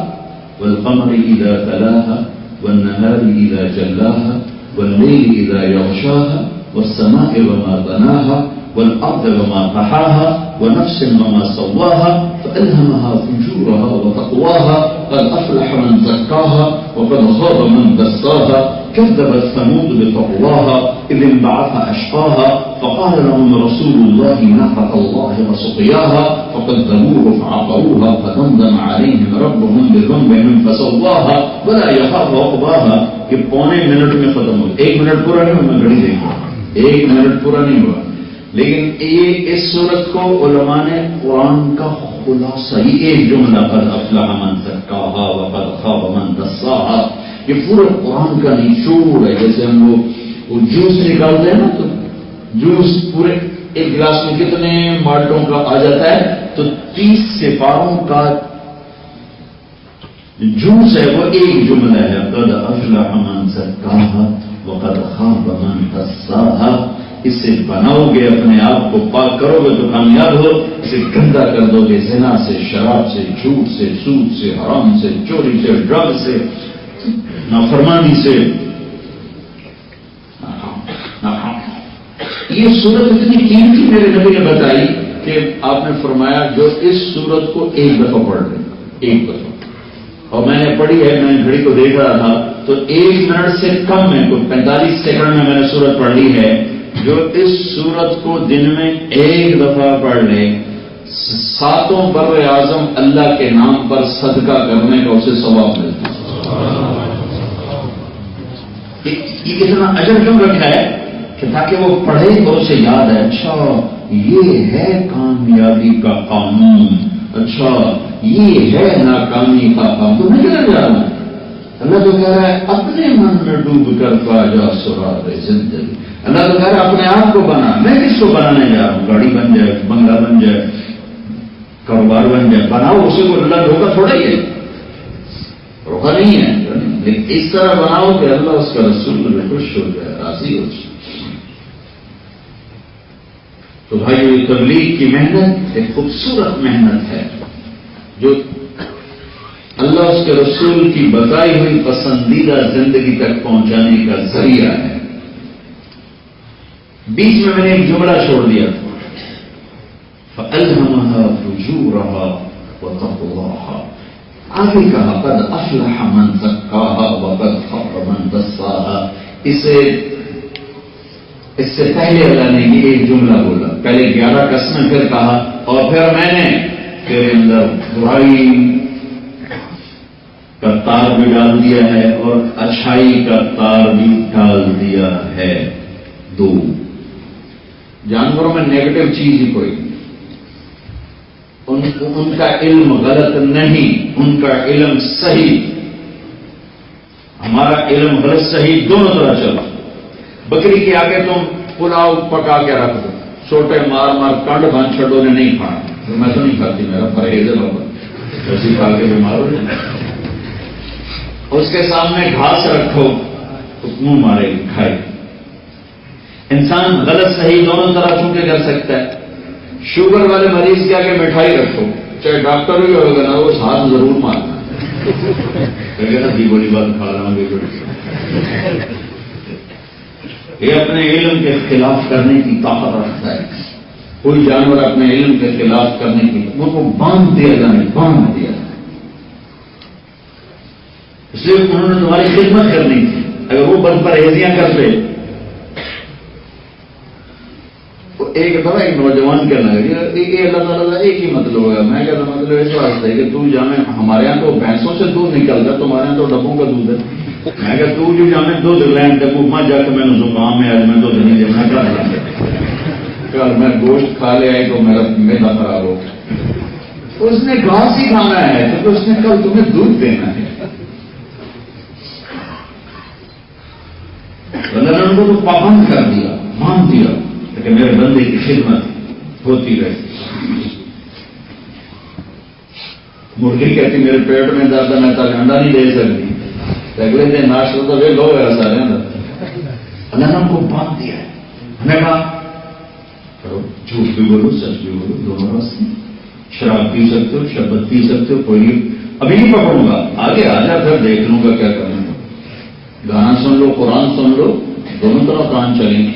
والقمر اذا تلاها والنهار اذا جلاها والليل اذا يغشاها والسماء وما بناها والارض وما طحاها ونفس وما سواها فالهمها فجورها وتقواها قد افلح من زكاها وقد خاب من دساها كذبت ثمود بطغواها اذ انبعث اشقاها فقال لهم رسول الله ناقة الله وسقياها فكذبوه فعقروها فدمدم عليهم ربهم بذنبهم فسواها ولا يخاف عقباها. کہ پونے منٹ میں ختم ہو. 1 منٹ پورا نہیں ہوا، میں گھڑی دیکھ رہا ہوں، 1 منٹ پورا نہیں ہوا. لیکن یہ اس صورت کو علماء نے قرآن کا خلاصہ، یہ ایک جملہ قد افلح من زکاہا وقد خاب من دساہا، یہ پورے قرآن کا نچوڑ ہے. جیسے ہم وہ جوس نکالتے ہیں نا، تو جوس پورے ایک گلاس میں کتنے مالٹوں کا آ جاتا ہے، تو 30 سپاروں کا جوس ہے وہ ایک جملہ ہے. قد افلح من زکاہا وقد خاب من دساہا. اس سے بناؤ گے، اپنے آپ کو پاک کرو گے تو کامیاب ہو. اسے گندا کر دو گے زنا سے، شراب سے، جھوٹ سے، سود سے، حرام سے، چوری سے، ڈرگ سے، نافرمانی سے. یہ صورت اتنی قیمتی میرے نبی نے بتائی کہ آپ نے فرمایا جو اس صورت کو ایک دفعہ پڑھ لیں، ایک دفعہ. اور میں نے پڑھی ہے، میں گھڑی کو دیکھ رہا تھا تو 1 منٹ سے کم میں، کوئی 45 سیکنڈ میں نے صورت پڑھ لی ہے. جو اس صورت کو دن میں ایک دفعہ پڑھ لے، 7 بر اعظم اللہ کے نام پر صدقہ کرنے کا اسے ثواب ملتا ہے. یہ کتنا اجر کیوں رکھا ہے کہ تاکہ وہ پڑھے تو اسے یاد ہے، اچھا یہ ہے کامیابی کا قانون، اچھا یہ ہے ناکامی کا قانون. تو نہیں لگ جا رہا. اللہ تو کہہ رہا ہے اپنے من میں ڈوب کر پا جا سراغ زندگی. اللہ تو کہہ رہا ہے اپنے آپ کو بنا. میں کس کو بنانے جا رہا ہوں؟ گاڑی بن جائے، بنگلہ بن جائے، کاروبار بن جائے، بناؤ اسے کو. اللہ دھوکہ تھوڑا ہی ہے، دھوکہ نہیں ہے. لیکن اس طرح بناؤ کہ اللہ اس کا رسول خوش ہو جائے، راضی ہو جائے. تو بھائی یہ تبلیغ کی محنت ایک خوبصورت محنت ہے جو اللہ اس کے رسول کی بتائی ہوئی پسندیدہ زندگی تک پہنچانے کا ذریعہ ہے. بیچ میں نے ایک جملہ چھوڑ دیا تھا، فَأَلْهَمَهَا فُجُورَهَا وَتَقْوَاهَا. آگے کہا قد افلح من زکاها وقد خاب من دساها. اس سے پہلے اللہ نے یہ ایک جملہ بولا، پہلے 11 قسمیں پھر کہا، اور پھر میں نے تیرے اندر برائی کا تار بھی ڈال دیا ہے اور اچھائی کا تار بھی ڈال دیا ہے. 2 جانوروں میں نیگیٹو چیز ہی کوئی نہیں. ان کا علم غلط نہیں، ان کا علم صحیح. ہمارا علم غلط صحیح دونوں طرح چلا. بکری کے آگے تم پلاؤ پکا کے رکھ دو، چھوٹے مار مار کنڈ بھان چھڑوں نے نہیں کھانا. میں تو نہیں کھاتی، میرا پرہیز ہے بابا، ایسی کھا کے بیمار ہو جائے. اس کے سامنے گھاس رکھو تو منہ مارے گی، کھائے. انسان غلط صحیح دونوں طرح چونکہ کر سکتا ہے. شوگر والے مریض کے آگے مٹھائی رکھو، چاہے ڈاکٹر بھی ہوگا نا وہ ہاتھ ضرور مارنا کہے نا دی بڑی بات کھا رہا ہوں. یہ اپنے علم کے خلاف کرنے کی طاقت رکھتا ہے. کوئی جانور اپنے علم کے خلاف کرنے کی وہ کو باندھ دیا جائے، باندھ دیا جائے. اس لیے انہوں نے تمہاری خدمت کرنی تھی. اگر وہ بد پرہیزیاں کرتے، ایک دفعہ ایک نوجوان کہنے لگا یہ اللہ تعالیٰ کا ایک ہی مطلب ہے. میں کہتا مطلب اس واسطے ہے کہ تو جامع ہمارے یہاں تو بھینسوں سے دودھ نکلتا ہے, تمہارے یہاں تو ڈبوں کا دودھ ہے. میں کہ تو جو جامع دودھ لین ڈبو ماں جا کے میں نے زکام ہے آج میں دودھ نہیں دینا کل میں گوشت کھا لے آئی تو میرا میدا خراب ہو. اس نے گھاس ہی کھانا ہے تو اس نے کل تمہیں دودھ دینا ہے. اللہ نے ان کو تو پابند کر دیا, مان دیا کہ میرے بندے کی خدمت ہوتی رہتی. مرغی کہتی میرے پیٹ میں درد ہے میں تک انڈا نہیں دے سکتی. اگلے دن ناشتہ تو وہ لو ہے سارے. اللہ نے ان کو باندھ دیا ہے. ہمیں کہا کرو جھوٹ بھی بولو سچ بھی بولو, دونوں راستے. شراب پی سکتے ہو, شربت پی سکتے ہو, کوئی ابھی نہیں پکڑوں گا, آگے آ جا پھر دیکھ لوں گا کیا کروں گا. گانا سن لو, قرآن سن لو, دونوں طرف کان چلیں گے.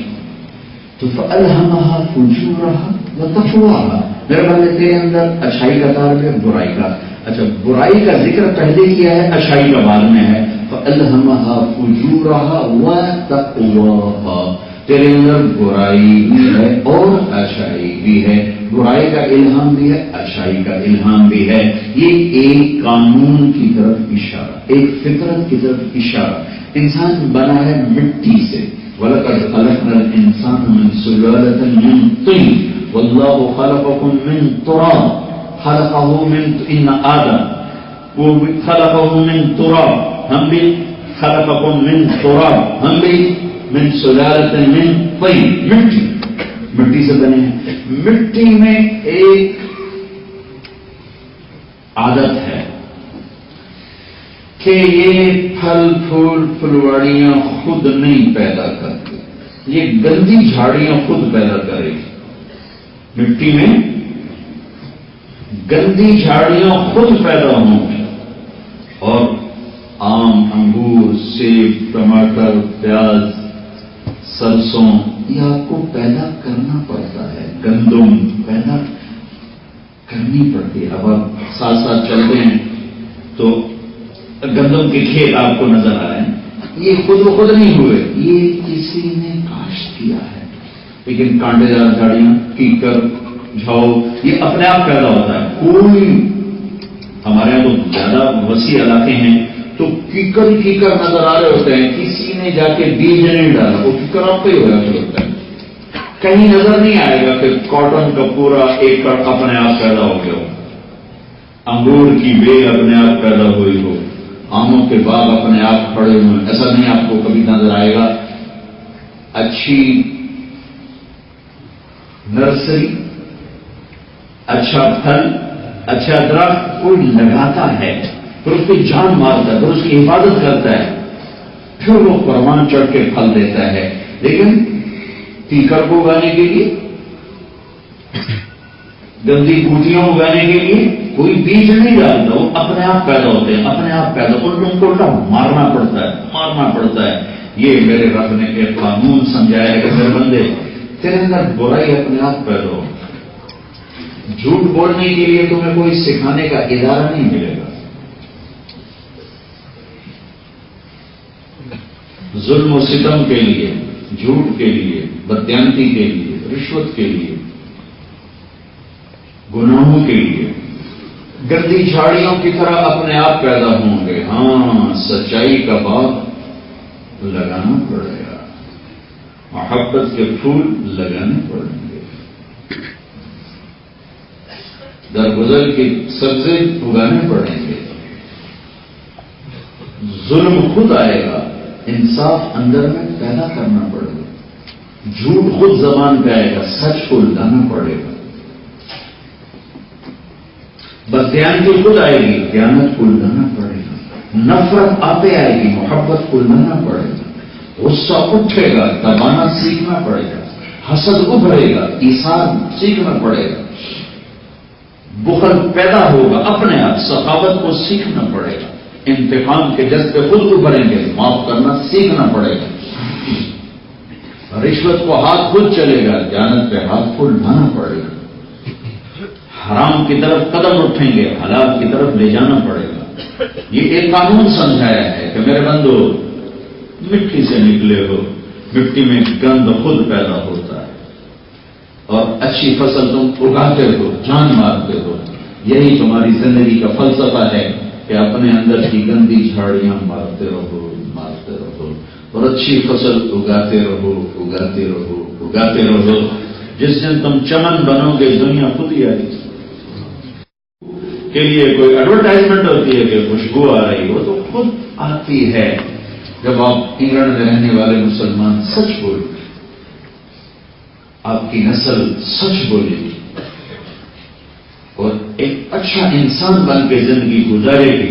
تو فَأَلْهَمَهَا فُجُورَهَا وَتَقْوَاهَا. میرے بندے تیرے اندر اچھائی کا تعلق ہے, برائی کا. اچھا برائی کا ذکر پہلے کیا ہے, اچھائی کا بعد میں ہے. فَأَلْهَمَهَا فُجُورَهَا وَتَقْوَاهَا. تیرے اندر برائی بھی ہے اور اچھائی بھی ہے. برائی کا الہام بھی ہے, اچھائی کا الہام بھی ہے. یہ ایک قانون کی طرف اشارہ, ایک فطرت کی طرف اشارہ. انسان بنا ہے مٹی سے. وَلَقَدْ خَلَقْنَا الْإِنسَانَ مِنْ سُلَالَةٍ مِنْ طِينٍ وَاللَّهُ خَلَقَكُم مِنْ تُرَابٍ خَلَقَهُ مِنْ إِنَّ آدَمَ خَلَقَهُ مِنْ تُرَابٍ. ہم بھی خَلَقَكُم مِنْ تُرَابٍ, ہم بھی مِنْ سُلَالَةٍ مِنْ طِينٍ, مٹی سے بنے ہیں. مٹی میں ایک عادت ہے کہ یہ پھل پھول پھلواڑیاں خود نہیں پیدا کرتی, یہ گندی جھاڑیاں خود پیدا کرے گی. مٹی میں گندی جھاڑیاں خود پیدا ہوں گی اور آم, انگور, سیب, ٹماٹر, پیاز, سرسوں یہ آپ کو پیدا کرنا پڑتا ہے. گندم پیدا کرنی پڑتی ہے. اب آپ ساتھ ساتھ چلتے ہیں تو گندم کے کھیت آپ کو نظر آ رہے ہیں. یہ خود بخود نہیں ہوئے, یہ کسی نے کاشت کیا ہے. لیکن کانٹے دار جھاڑیاں, کیکر, جھاؤ یہ اپنے آپ پیدا ہوتا ہے. کوئی ہمارے یہاں تو زیادہ وسیع علاقے ہیں تو کیکر کیکر نظر آ رہے ہوتے ہیں. کسی نے جا کے بیج نہیں ڈالا, وہ کیکر آپ پہ ہی ہوا ہوتا ہے. کہیں نظر نہیں آئے گا کہ کاٹن کا پورا ایکڑ اپنے آپ پیدا ہو گیا ہو, انگور کی بیل اپنے آپ پیدا ہوئی ہو, آموں کے باغ اپنے آپ کھڑے ہوئے. ایسا نہیں آپ کو کبھی نظر آئے گا. اچھی نرسری, اچھا پھل, اچھا درخت کوئی لگاتا ہے, پھر اس کی جان مارتا ہے, پھر اس کی حفاظت کرتا ہے, پھر وہ پروان چڑھ کے پھل دیتا ہے. لیکن کیکر کو اگانے کے لیے, گندی بوٹیاں اگانے کے لیے کوئی بیج نہیں ڈالتا, وہ اپنے آپ پیدا ہوتے ہیں, اپنے آپ پیدا. ان کو الٹا مارنا پڑتا ہے, مارنا پڑتا ہے. یہ میرے رب نے ایک قانون سمجھایا ہے کہ میرے بندے تیرے اندر برائی اپنے آپ پیدا ہو. جھوٹ بولنے کے لیے تمہیں کوئی سکھانے کا ادارہ نہیں ملے گا. ظلم و ستم کے لیے, جھوٹ کے لیے, بددیانتی کے لیے, رشوت کے لیے, گناہوں کے لیے گندی جھاڑیوں کی طرح اپنے آپ پیدا ہوں گے. ہاں سچائی کا باغ لگانا پڑے گا, محبت کے پھول لگانے پڑیں گے, درگزر کی سبزے اگانے پڑیں گے. ظلم خود آئے گا, انصاف اندر میں پیدا کرنا پڑے گا. جھوٹ خود زبان پہ آئے گا, سچ کو لانا پڑے گا. بددیانتی خود آئے گی, دیانت کو لانا پڑے گا. نفرت آتے آئے گی, محبت کو لانا پڑے گا. غصہ اٹھے گا, دبانا سیکھنا پڑے گا. حسد ابھرے گا, ایثار سیکھنا پڑے گا. بخل پیدا ہوگا اپنے آپ, سخاوت کو سیکھنا پڑے گا. انتقام کے جذبے خود ابھریں گے, معاف کرنا سیکھنا پڑے گا. رشوت کو ہاتھ خود چلے گا, دیانت پہ ہاتھ کو لانا پڑے گا. حرام کی طرف قدم اٹھیں گے, حلال کی طرف لے جانا پڑے گا. یہ ایک قانون سمجھایا ہے کہ میرے بندو مٹی سے نکلے ہو, مٹی میں گند خود پیدا ہوتا ہے. اور اچھی فصل تم اگاتے ہو، جان مارتے ہو. یہی تمہاری زندگی کا فلسفہ ہے کہ اپنے اندر کی گندی جھاڑیاں مارتے رہو، مارتے رہو، اور اچھی فصل اگاتے رہو، اگاتے رہو، اگاتے رہو. جس دن تم چمن بنو گے دنیا خود ہی آئی کے لیے کوئی ایڈورٹائزمنٹ ہوتی ہے کہ خوشبو آ رہی ہو تو خود آتی ہے جب آپ انگلینڈ میں رہنے والے مسلمان سچ بولو، آپ کی نسل سچ بولے گی اور ایک اچھا انسان بن کے زندگی گزارے گی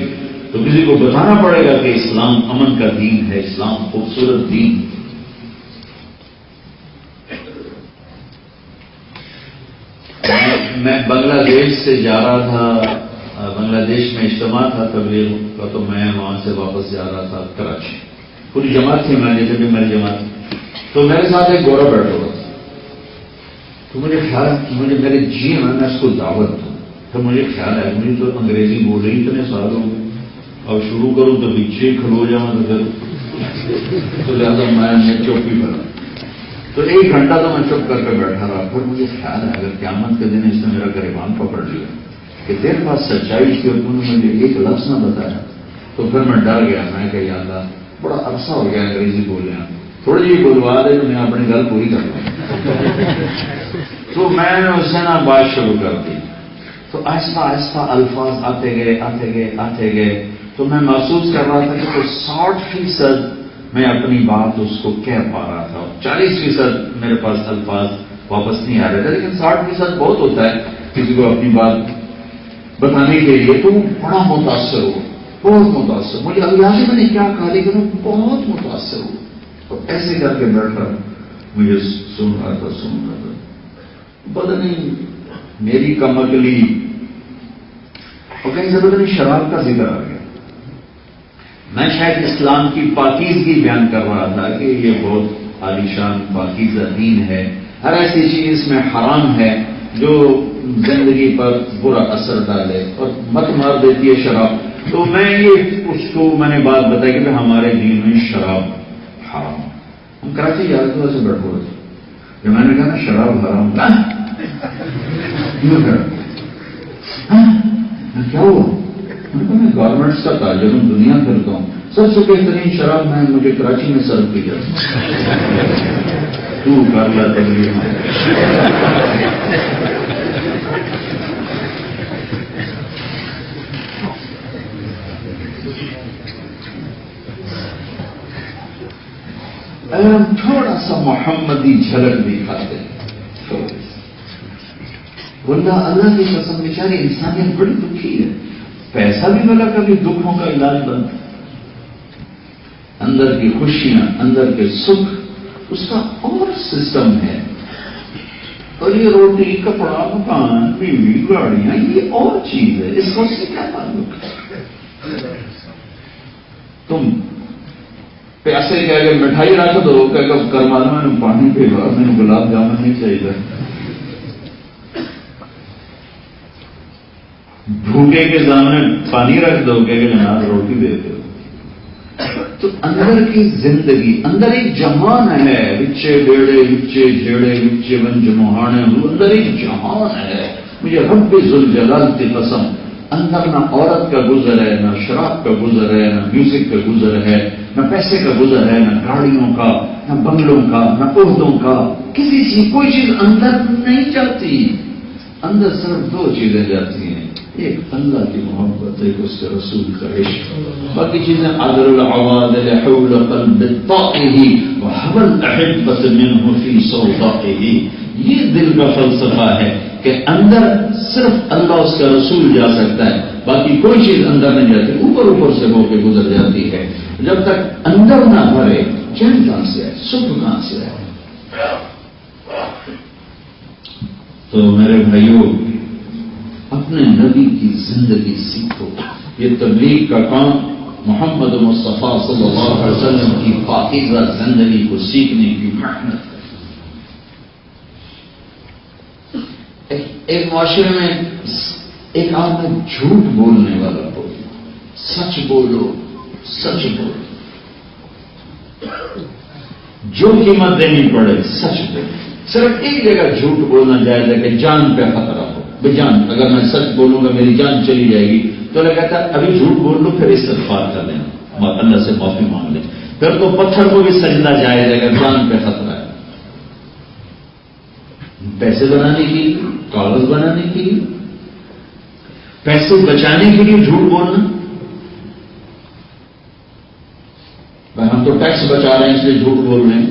تو کسی کو بتانا پڑے گا کہ اسلام امن کا دین ہے، اسلام خوبصورت دین. میں بنگلہ دیش سے جا رہا تھا، بنگلہ دیش میں اجتماع تھا تبلیغ کا، تو میں وہاں سے واپس جا رہا تھا کراچی. پوری جماعت تھی، میں جیسے بھی میری جماعت، تو میرے ساتھ ایک گورا بیٹھا ہوا تھا. تو مجھے خیال، میرے جی میں اس کو دعوت دوں. تو مجھے خیال ہے مجھے تو انگریزی بول رہی اتنے سال ہو گئے، اب شروع کروں تو پیچھے کھلو جاؤں تو پھر تو لہٰذا میں چپ ہی بنا. تو 1 گھنٹہ تو میں چپ کر کے بیٹھا رہا. پھر مجھے خیال ہے اگر قیامت کے دن اس نے میرا گریبان پکڑ لیا کہ تیرے پاس سچائی کی اور تم نے مجھے ایک لفظ نہ بتایا، تو پھر میں ڈر گیا. میں کہ یا اللہ بڑا عرصہ ہو گیا انگریزی بولے ہیں، تھوڑی جی بلوا دے تو میں اپنی گل پوری کر لوں. تو میں نے اس سے نا بات شروع کر دی. تو آہستہ آہستہ الفاظ آتے گئے آتے گئے آتے گئے. تو میں محسوس کر رہا تھا کہ تو 60% میں اپنی بات اس کو کہہ پا رہا تھا، 40% میرے پاس الفاظ واپس نہیں آ رہے تھے. لیکن 60% بہت ہوتا ہے کسی کو اپنی بات بتانے کے لیے. تو وہ بڑا متاثر ہو، بہت متاثر. مجھے اب یاد ہے میں نے کیا کہا، لیکن وہ بہت متاثر ہو. اور ایسے کر کے بیٹھا مجھے سن رہا تھا. پتہ نہیں میری کمکلی اور کہیں سے پتہ نہیں شراب کا ذکر آ گیا. میں شاید اسلام کی پاکیزگی بیان کر رہا تھا کہ یہ بہت عالیشان پاکیزہ دین ہے، ہر ایسی چیز میں حرام ہے جو زندگی پر برا اثر ڈالے اور مت مار دیتی ہے شراب. تو میں یہ اس کو میں نے بات بتائی کہ ہمارے دین میں شراب حرام. ہم کراچی جاتے تھے، ایسے بیٹھے ہوئے تھے. جب میں نے کہا نا شراب حرام تھا، کیا ہوا؟ میں گورنمنٹس کا تاجر ہوں، دنیا پھرتا ہوں، سب سے بہترین شراب میں مجھے کراچی میں سرو کی جاتی. تو کر لا تبلیغ. تھوڑا سا محمدی جھلک دکھاتے ہیں. اللہ کی قسم بیچاری انسانیت بڑی دکھی ہے. پیسہ بھی بلا کبھی دکھوں کا علاج بنتا. اندر کی خوشیاں، اندر کے سکھ، اس کا اور سسٹم ہے. اور یہ روٹی، کپڑا، مکان، بیوی، گاڑیاں، یہ اور چیز ہے. اس کو سے کیا تعلق ہے؟ تم پیاسے کہہ کے مٹھائی رکھ دو کہ کرمانا میں پانی پی لو، میں گلاب جامن نہیں چاہیے. بھوکے کے سامنے پانی رکھ دو کہ جناب روٹی دے دو. تو اندر کی زندگی، اندر ایک جہان ہے، بچے بیڑے، بچے جھیڑے، بچے ونج موہانے، اندر ایک جہان ہے. مجھے رب ذوالجلال کی قسم، اندر نہ عورت کا گزر ہے، نہ شراب کا گزر ہے، نہ میوزک کا گزر ہے، نہ پیسے کا گزر ہے، نہ گاڑیوں کا، نہ بنگلوں کا، نہ عہدوں کا. کسی چیز، کوئی چیز اندر نہیں جاتی. اندر صرف 2 چیزیں جاتی ہیں، ایک اللہ کی محبت، ایک اس کے رسول کا عشق. باقی چیزیں عدل العوادل حول قلب الطائه وحب الاحبة منه في صوتائه. یہ دل کا فلسفہ ہے کہ اندر صرف اللہ اس کا رسول جا سکتا ہے، باقی کوئی چیز اندر نہیں جاتی، اوپر اوپر سے ہو کے گزر جاتی ہے. جب تک اندر نہ بھرے چین کہاں سے ہے، سکھ کہاں سے ہے؟ تو میرے بھائیوں، اپنے نبی کی زندگی سیکھو. یہ تبلیغ کا کام محمد مصطفیٰ صلی اللہ علیہ وسلم کی پاکیزہ زندگی کو سیکھنے کی محنت. ایک معاشرے میں ایک آدمی جھوٹ بولنے والا ہو، سچ بولو، سچ بولو، جو قیمت دینی پڑے سچ بولو. صرف ایک جگہ جھوٹ بولنا جائز ہے کہ جان پہ خطرہ ہو، بے جان اگر میں سچ بولوں گا میری جان چلی جائے گی، تو اللہ کہتا ہے ابھی جھوٹ بول لو پھر استغفار کر لینا، اللہ سے معافی مانگ لیں، پھر تو پتھر کو بھی سجدہ جائز ہے اگر جان پہ خطرہ ہے۔ پیسے بنانے کے لیے، کاغذ بنانے کے لیے، پیسے بچانے کے لیے جھوٹ بولنا، بھائی ہم تو ٹیکس بچا رہے ہیں اس لیے جھوٹ بول رہے ہیں۔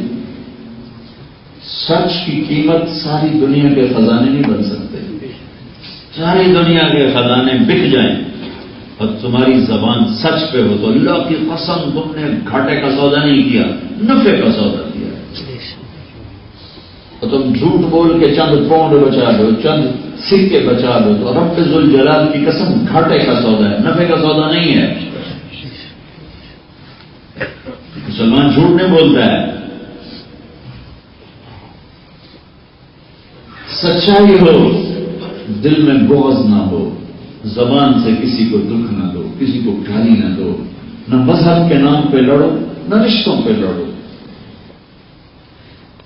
سچ کی قیمت ساری دنیا کے خزانے نہیں بن سکتے، ساری دنیا کے خزانے بک جائیں اور تمہاری زبان سچ پہ ہو تو اللہ کی قسم تم نے گھاٹے کا سودا نہیں کیا، نفع کا سودا کیا۔ اور تم جھوٹ بول کے چند پاؤنڈ بچا لو، چند سکے بچا لو تو رب ذوالجلال کی قسم گھاٹے کا سودا ہے، نفع کا سودا نہیں ہے۔ مسلمان جھوٹ نہیں بولتا ہے، سچائی ہو، دل میں بغض نہ ہو، زبان سے کسی کو دکھ نہ دو، کسی کو گالی نہ دو، نہ مذہب کے نام پہ لڑو نہ رشتوں پہ لڑو،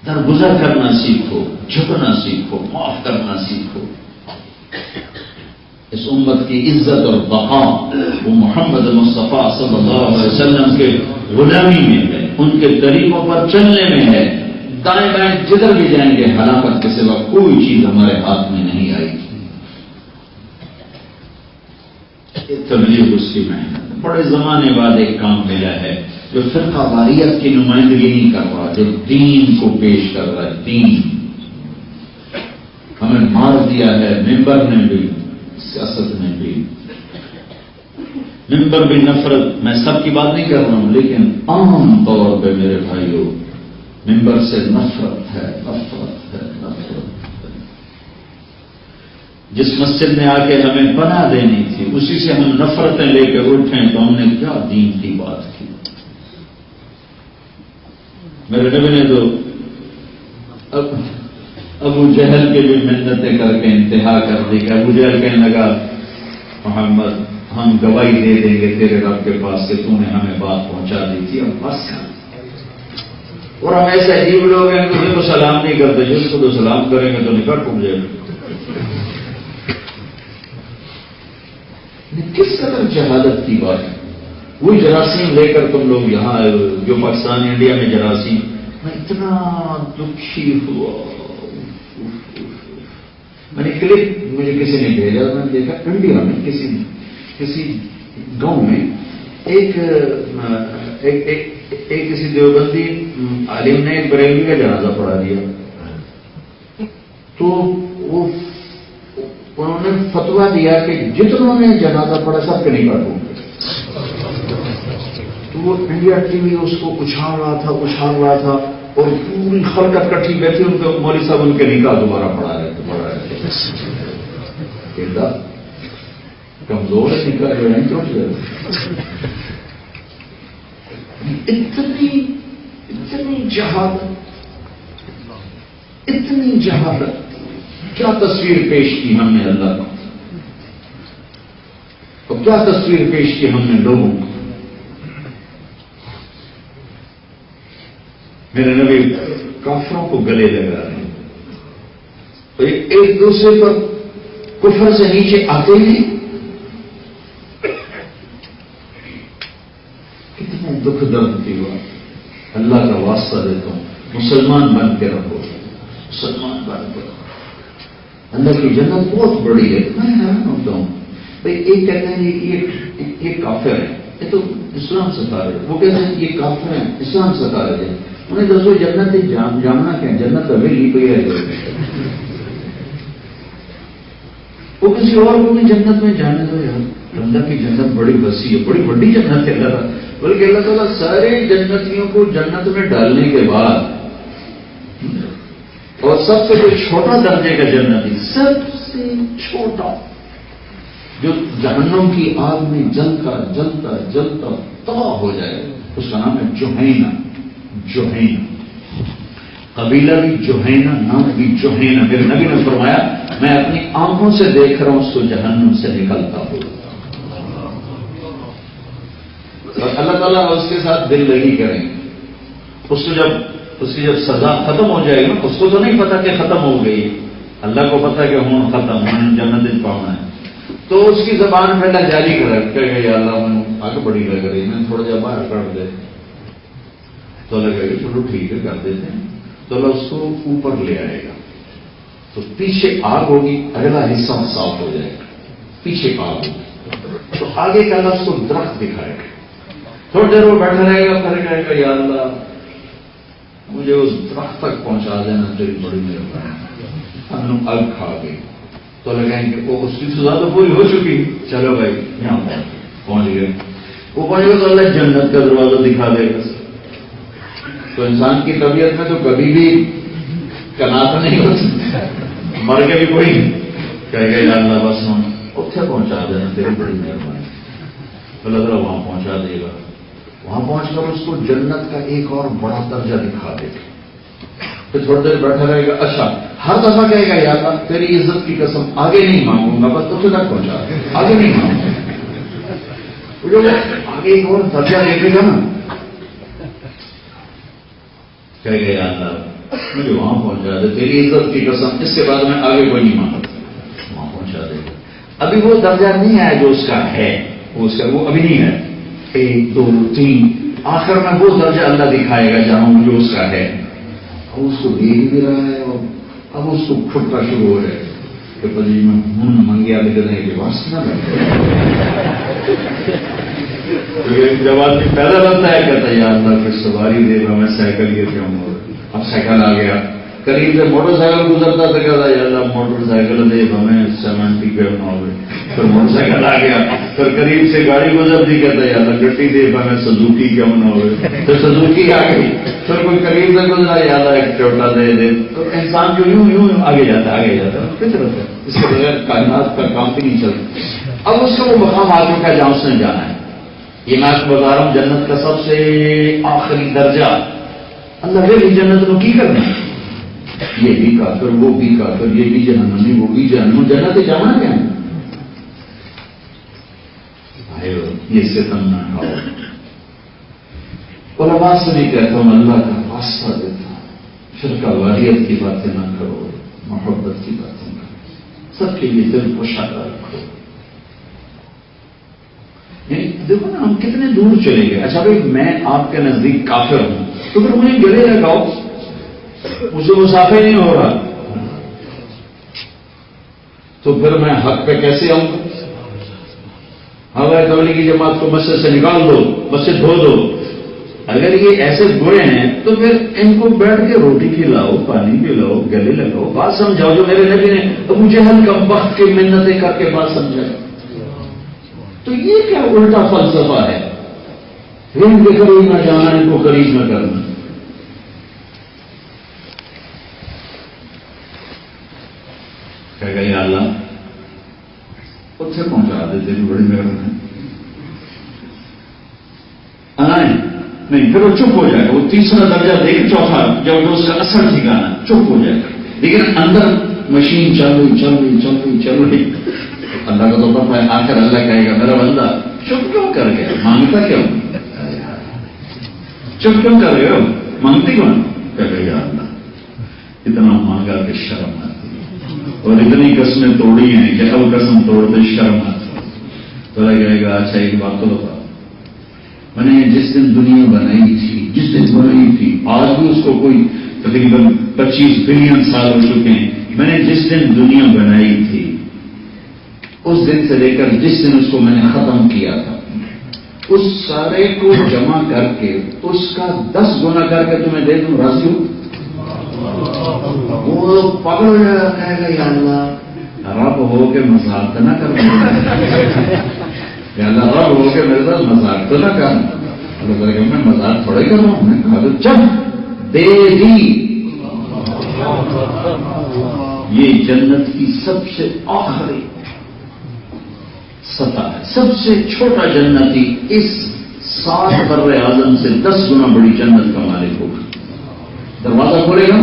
درگزر کرنا سیکھو، جھکنا سیکھو، معاف کرنا سیکھو۔ اس امت کی عزت اور بقا وہ محمد مصطفیٰ صلی اللہ علیہ وسلم کے غلامی میں ہے، ان کے طریقوں پر چلنے میں ہے۔ دائیں بائیں جدھر بھی جائیں گے ہلاکت کے سوا کوئی چیز ہمارے ہاتھ میں نہیں آئی۔ تبلیغ اس کی محنت، بڑے زمانے بعد ایک کام ملا ہے جو فرقہ واریت کی نمائندگی نہیں کر رہا، جو دین کو پیش کر رہا ہے۔ دین ہمیں مار دیا ہے ممبر نے بھی، سیاست نے بھی۔ ممبر بھی نفرت، میں سب کی بات نہیں کر رہا ہوں لیکن عام طور پہ میرے بھائیوں ممبر سے نفرت ہے، نفرت ہے، نفرت ہے۔ جس مسجد میں آ کے ہمیں پناہ دینی تھی اسی سے ہم نفرتیں لے کے اٹھیں تو ہم نے کیا دین کی بات کی۔ میرے نبی نے تو ابو جہل کے بھی منتیں کر کے انتہا کر دی کہ ابو جہل کہنے لگا محمد ہم گواہی دے دیں گے تیرے رب کے پاس کہ تو نے ہمیں بات پہنچا دی تھی، اب بس کر۔ اور ہم ایسے عجیب لوگ ہیں کہ مجھے تو سلام نہیں کرتے، جس کو تو سلام کریں گے تو نکٹ ٹوٹ جائے گا۔ کس قدر جہالت کی بات ہے۔ وہی جراثیم لے کر تم لوگ یہاں جو پاکستان انڈیا میں جراثیم، میں اتنا دکھی ہوا۔ میں نے کلپ مجھے کسی نے بھیجا، میں نے دیکھا انڈیا میں کسی گاؤں میں ایک کسی دیوبندی عالم نے ایک بریلوی کا جنازہ پڑھا دیا، تو وہ انہوں نے فتویٰ دیا کہ جتنوں نے جنازہ پڑھا سب کے نہیں کاٹوں گے۔ تو وہ انڈیا ٹی وی اس کو اچھال رہا تھا اور پوری خلقت کٹھی بیٹھی، ان کو مولوی صاحب ان کے نکاح دوبارہ پڑھا رہے تھے۔ کمزور ہے نکاح جو ہے ٹوٹ گئے۔ اتنی جہالت، کیا تصویر پیش کی ہم نے اللہ کو، اور کیا تصویر پیش کی ہم نے لوگوں کو۔ میرے نبی کافروں کو گلے لگا رہے ہیں، تو ایک دوسرے پر کفر سے نیچے آتے ہیں۔ کتنے دکھ درد کی بات، اللہ کا واسطہ دیتا ہوں مسلمان بن کے رہو، مسلمان بن کے رہو۔ اللہ کی جنت بہت بڑی ہے۔ میں حیران ہوتا ہوں بھائی، ایک کہتے ہیں یہ کافر ہے، یہ تو اسلام سکھا رہے، وہ کہتے ہیں یہ کافر ہیں اسلام سکھا رہے ہیں۔ انہیں دسو جنت جامنا کیا، جنت ابھی نہیں پہ ہے، وہ کسی اور کو بھی جنت میں جانے دو یار۔ اللہ کی جنت بڑی وسیع ہے، بڑی بڑی جنت ہے اللہ، بلکہ اللہ تعالیٰ سارے جنتیوں کو جنت میں ڈالنے کے بعد اور سب سے جو چھوٹا درجے کا جنتی، سب سے چھوٹا جو جہنم کی آگ میں جلتا جلتا جلتا تباہ ہو جائے، اس کا نام ہے جوہینہ۔ جوہینہ قبیلہ بھی جوہینہ، نام بھی جوہینہ۔ میرے نبی نے فرمایا میں اپنی آنکھوں سے دیکھ رہا ہوں اس کو جہنم سے نکلتا ہو، اور اللہ تعالیٰ اس کے ساتھ دل لگی کریں گے۔ اس کو جب اس کی جب سزا ختم ہو جائے گی نا، اس کو تو نہیں پتا کہ ختم ہو گئی، اللہ کو پتا کہ ہوں ختم ہوں جنت پاؤنا ہے، تو اس کی زبان پہلا جاری کرے یا اللہ میں آگے بڑی لگ رہی میں تھوڑا جا باہر کر دے، تو لگے گا چلو ٹھیک ہے کر دیتے ہیں، تو اللہ اس کو اوپر لے آئے گا، تو پیچھے آگ ہوگی، اگلا حصہ صاف ہو جائے گا، پیچھے آگ ہوگی، تو آگے کا اللہ اس کو درخت دکھائے گا، تھوڑی دیر وہ بیٹھا رہے گا، پھر کہے گا یا اللہ مجھے اس درخت تک پہنچا دینا، تیری بڑی مہربانی، ہم اگ کھا گئی، تو لگائیں گے وہ اس کی سزا تو پوری ہو چکی، چلو بھائی یہاں پہنچ گئے، وہ پہنچ گئے تو اللہ جنت کا دروازہ دکھا دے گا۔ تو انسان کی طبیعت میں تو کبھی بھی کناتا نہیں ہوتا، مر کے بھی کوئی کہے گا یا اللہ بس ہم اتنے پہنچا دینا، تیری بڑی مہربانی، اللہ تعالیٰ وہاں پہنچا دے گا، وہاں پہنچ کر اس کو جنت کا ایک اور بڑا درجہ دکھا دے گا، پھر تھوڑی دیر بیٹھا رہے گا، اچھا ہر دفعہ کہے گا یا اللہ تیری عزت کی قسم آگے نہیں مانگوں گا، بس تو تک پہنچا، آگے نہیں مانگوں گا، آگے ایک اور درجہ دیکھے گا نا، کہے گا یا اللہ مجھے وہاں پہنچا دے تیری عزت کی قسم، اس کے بعد میں آگے کوئی نہیں مانگتا، وہاں پہنچا دے گا۔ ابھی وہ درجہ نہیں آیا جو اس کا ہے، وہ ابھی نہیں ہے، 1 2 3 آخر میں وہ درجہ اللہ دکھائے گا جہاں جو اس کا ہے، اب اس کو دیکھ بھی رہا ہے، اور اب اس کو کھٹنا شروع ہو رہا ہے کہ پتی میں ہوں منگیا لیکن کہ واسطہ نہ جب آدمی پیدا بنتا ہے کہتا ہے یا اللہ پھر سواری دے گا، میں سائیکل یہ کیوں ہوں، اب سائیکل آ گیا، قریب سے موٹر سائیکل گزرتا تھا کہتا ہے یا اللہ موٹر سائیکل دے ہمیں 70 پہ نہ ہوئے، پھر موٹر سائیکل آ گیا، پھر قریب سے گاڑی گزرتی کہتا ہے یا اللہ گڈی دے ہمیں سزوکی کیوں نہ ہوئے، پھر سزوکی آ گئی، پھر کوئی قریب سے گزرا یا اللہ ایک ٹوٹا دے دے، تو انسان جو یوں آگے جاتا فطرت ہے، اس کے بغیر کائنات کا کام بھی نہیں چلتا۔ اب اس کا وہ مقام آ چکا ہے جہاں اس نے جانا ہے، یہ میں آپ کو بتا رہا ہوں جنت کا سب سے آخری درجہ، اللہ بھی جنت کو کی کرنا ہے، یہ بھی کافر وہ بھی کافر، یہ بھی جہنمی وہ بھی جہنم، جنت جانا کیا ہے، یہ ستم نہ کھاؤ۔ علماء سے بھی کہتا ہوں اللہ کا واسطہ دیتا ہوں، فرقہ واریت کی باتیں نہ کرو، محبت کی باتیں نہ کرو، سب کے لیے دل کو شادہ رکھو۔ دیکھو نا ہم کتنے دور چلے گئے، اچھا بھائی میں آپ کے نزدیک کافر ہوں تو پھر مجھے گلے لگاؤ، مجھے مسافر نہیں ہو رہا، تو پھر میں حق پہ کیسے آؤں گا؟ ہمارے تبلیغی جماعت کو مسجد سے نکال دو، مسجد دھو دو، اگر یہ ایسے برے ہیں تو پھر ان کو بیٹھ کے روٹی کھلاؤ، پانی پلاؤ، گلے لگاؤ، بات سمجھاؤ، جو میرے نبی نے ابو جہل کم وقت کی منتیں کر کے بات سمجھائی، تو یہ کیا الٹا فلسفہ ہے، ان کے قریب نہ جانا، ان کو قریب نہ کرنا۔ کہے گا یا اللہ اتنے پہنچا دے تیری بڑی مہربانی، آئیں نہیں، پھر وہ چپ ہو جائے گا، وہ تیسرا درجہ دیکھ چوتھا جب اس کا اثر ٹھکانا چپ ہو جائے گا، لیکن اندر مشین چل رہی، اللہ کا تو پتہ ہے، آخر اللہ کہے گا میرا بندہ چپ کیوں کر گیا، مانگتا کیوں، چپ کیوں کر رہے ہو، مانگتی کیوں؟ کہے گا اللہ اتنا مانگا کہ شرم آتی اور اتنی قسمیں توڑی ہیں کہ اب قسم توڑتے شرم آتی، تو لگے گا اچھا ایک بات تو بتا، میں نے جس دن دنیا بنائی تھی آج بھی اس کو کوئی تقریباً 25 بلین سال ہو چکے ہیں، میں نے جس دن دنیا بنائی تھی اس دن سے لے کر جس دن اس کو میں نے ختم کیا تھا، اس سارے کو جمع کر کے اس کا 10 گنا کر کے تمہیں دے دوں، راضی ہو؟ وہ پاگل ہو جائے گا، کہے گا یا اللہ رب ہو کے مذاق نہ کر، یا اللہ رب ہو کے میرے ساتھ مذاق تو نہ کر، اللہ کہ میں مذاق تھوڑا ہی کر رہا ہوں، میں کہا تو چل دے دی۔ یہ جنت کی سب سے آخری سطح ہے، سب سے چھوٹا جنتی اس 7 بر اعظم سے 10 گنا بڑی جنت کا مالک ہوگا، دروازہ کھولے گا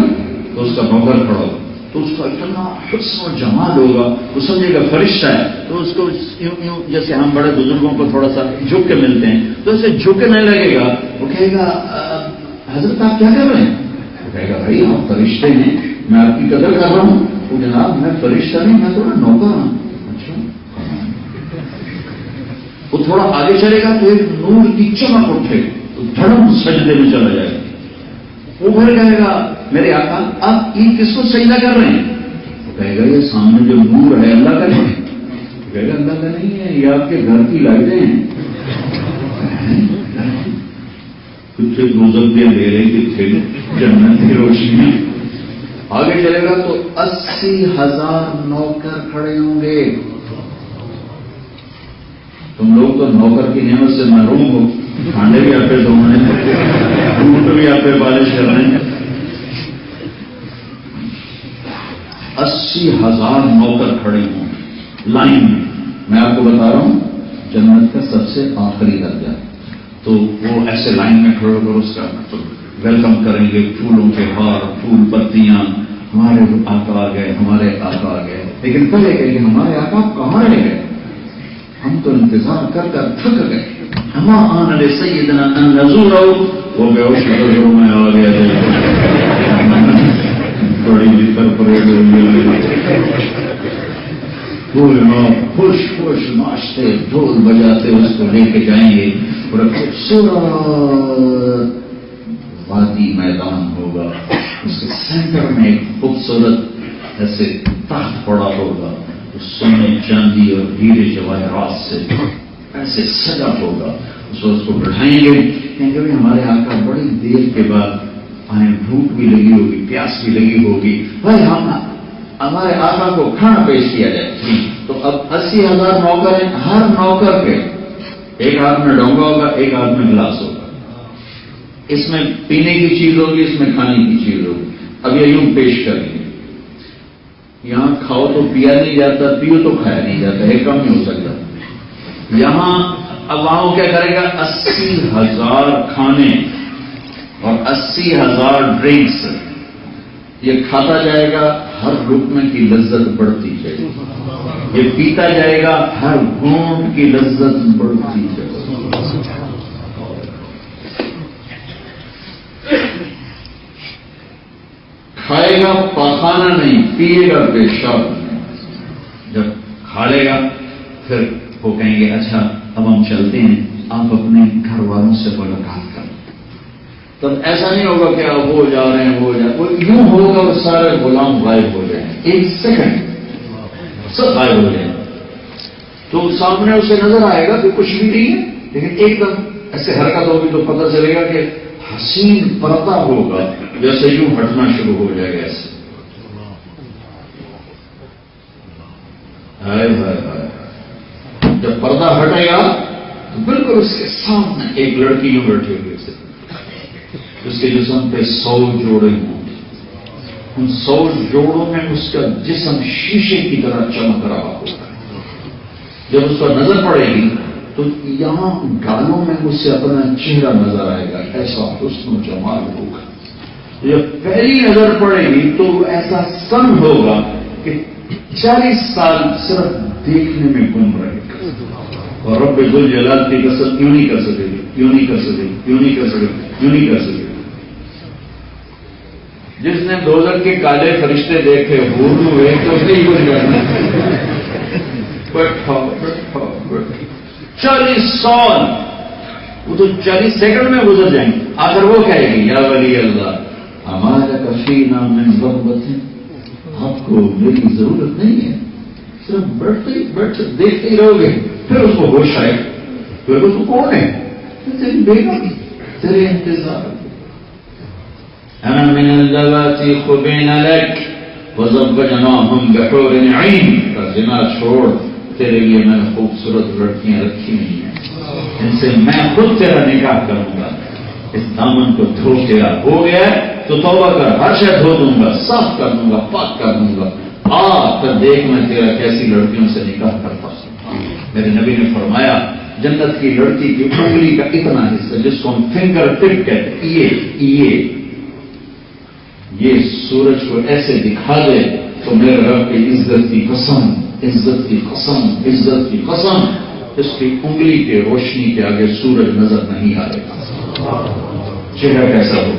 تو اس کا نوکر کھڑا ہوگا، تو اس کا اتنا حسن و جمال ہوگا، وہ سمجھے گا فرشتہ ہے، تو اس کو یوں جیسے ہم بڑے بزرگوں کو تھوڑا سا جھک کے ملتے ہیں تو اسے جھکنے لگے گا، وہ کہے گا حضرت آپ کیا کر رہے ہیں؟ کہے گا بھائی آپ فرشتے ہیں، میں آپ کی قدر کر رہا ہوں. وہ جناب میں فرشتہ نہیں، میں تھوڑا نوکر ہوں. اچھا. وہ تھوڑا آگے چلے گا تو ایک نور کی چمک اٹھے تو دھڑم سجدے میں چلا جائے گا. وہ پھر کہے گا میرے آقا آپ یہ کس کو سجدہ کر رہے ہیں؟ وہ کہے گا یہ سامنے جو نور ہے اللہ کا نہیں. کہے گا اللہ کا نہیں ہے، یہ آپ کے گھر کی لائٹیں ہیں. کچھ گزرتے لے رہے کہ تھے جنت کی روشنی. آگے چلے گا تو 80,000 نوکر کھڑے ہوں گے. تم لوگ تو نوکر کی نعمت سے محروم ہو. کھانے بھی آپ پہ دھونے، بوٹ بھی آپ پہ پالش کر رہے ہیں. 80,000 نوکر کھڑے ہوں لائن میں. میں آپ کو بتا رہا ہوں جنت کا سب سے آخری درجہ. تو وہ ایسے لائن میں کھڑے کر اس کا ویلکم کریں گے، پھولوں کے ہار، پھول پتیاں. ہمارے آقا آ گئے، ہمارے آقا آ گئے. لیکن پہلے کہ ہمارے آقا کہاں رہ گئے؟ ہم تو انتظار کر کر تھک گئے. ہم آن علیہ سیدنا ان نزور وہ بے ہوش نظروں میں آ گیا. بڑی بکر پریڈ خوش خوش ناشتے ڈھول بجاتے اس کو لے کے جائیں گے. بڑا خوبصورت وادی میدان ہوگا. اس کے سینٹر میں ایک خوبصورت ایسے تخت پڑا ہوگا. سونے چاندی اور ہیرے جواہرات سے ایسے سجا ہوگا. اس کو بٹھائیں گے، کہیں گے ہمارے آقا بڑی دیر کے بعد آئیں، بھوک بھی لگی ہوگی، پیاس بھی لگی ہوگی. بھائی ہمارے آقا کو کھانا پیش کیا جائے. تو اب 80,000 نوکر ہیں. ہر نوکر کے ایک ہاتھ میں ڈونگا ہوگا، ایک ہاتھ میں گلاس ہوگا. اس میں پینے کی چیز ہوگی، اس میں کھانے کی چیز ہوگی. اب یہ یوں پیش کریں گے. یہاں کھاؤ تو پیا نہیں جاتا، پیو تو کھایا نہیں جاتا، ایک کم نہیں ہو سکتا. یہاں اب وہاں کیا کرے گا؟ 80,000 کھانے اور 80,000 ڈرنکس. یہ کھاتا جائے گا، ہر لقمے کی لذت بڑھتی جائے گی. یہ پیتا جائے گا، ہر گھونٹ کی لذت بڑھتی جائے گی. کھائے گا پاخانہ نہیں، پیے گا پیشاب نہیں. جب کھا لے گا پھر وہ کہیں گے اچھا اب ہم چلتے ہیں، آپ اپنے گھر والوں سے ملاقات کریں. تب ایسا نہیں ہوگا کہ آپ وہ جا رہے ہیں وہ جا رہے ہیں. یوں ہوگا وہ سارے غلام غائب ہو جائیں. ایک سیکنڈ سب غائب ہو جائیں. تو سامنے اسے نظر آئے گا کہ کچھ بھی نہیں ہے، لیکن ایک دم ایسے حرکت ہوگی تو پتہ چلے گا کہ حسین پردہ ہوگا، جیسے یوں ہٹنا شروع ہو جائے گا. ایسے جب پردہ ہٹے گا تو بالکل اس کے سامنے ایک لڑکی یوں بیٹھی ہوگی. اس کے جسم پہ 100 جوڑے ہوں. ان 100 جوڑوں میں اس کا جسم شیشے کی طرح چمک رہا ہوگا. جب اس پر نظر پڑے گی تو یہاں گالوں میں اس سے اپنا چہرہ نظر آئے گا. ایسا حسن و جمال ہوگا. جب پہلی نظر پڑے گی تو ایسا سن ہوگا کہ 40 سال صرف دیکھنے میں گم رہے گا. اور رب ذوالجلال کی قسم کیوں نہیں کر سکے گی، کیوں نہیں کر سکے گی، کیوں نہیں کر سکے گی، کیوں نہیں کر سکے گی. جس نے دوزخ کے کالے فرشتے دیکھے حور ہوئے تو نہیں کچھ کرنا. 40 سال وہ تو 40 سیکنڈ میں گزر جائیں گے. آخر وہ کہے گی یا ولی اللہ ہمارا کفینا من ضرورت ہے، آپ کو میری ضرورت نہیں ہے، صرف بیٹھتے دیکھتے ہی رہو گے. پھر اس کو ہوش آئے پھر تو کون ہے؟ تیری بیگم تیرے انتظار. انا من اللواتی خبین لک وزوجناہم بحور عین. زنا چھوڑ، تیرے لیے میں نے خوبصورت لڑکیاں رکھی ہوئی ہیں، ان سے میں خود تیرا نکاح کروں گا. اس دامن کو دھو تیرا ہو گیا تو توبہ کر، ہر شے دھو دوں گا، صاف کر دوں گا، پاک کر دوں گا. پھر دیکھ میں تیرا کیسی لڑکیوں سے نکاح کرتا ہوں. میرے نبی نے فرمایا جنت کی لڑکی کی انگلی کا اتنا حصہ جس کو ہم فنگر ٹپ کہتے ہیں، یہ سورج کو ایسے دکھا دے تو میرے رب کی عزت کی قسم، عزت کی قسم، عزت کی قسم، اس کی انگلی کے روشنی کے آگے سورج نظر نہیں آئے گا. چہرہ کیسا ہو؟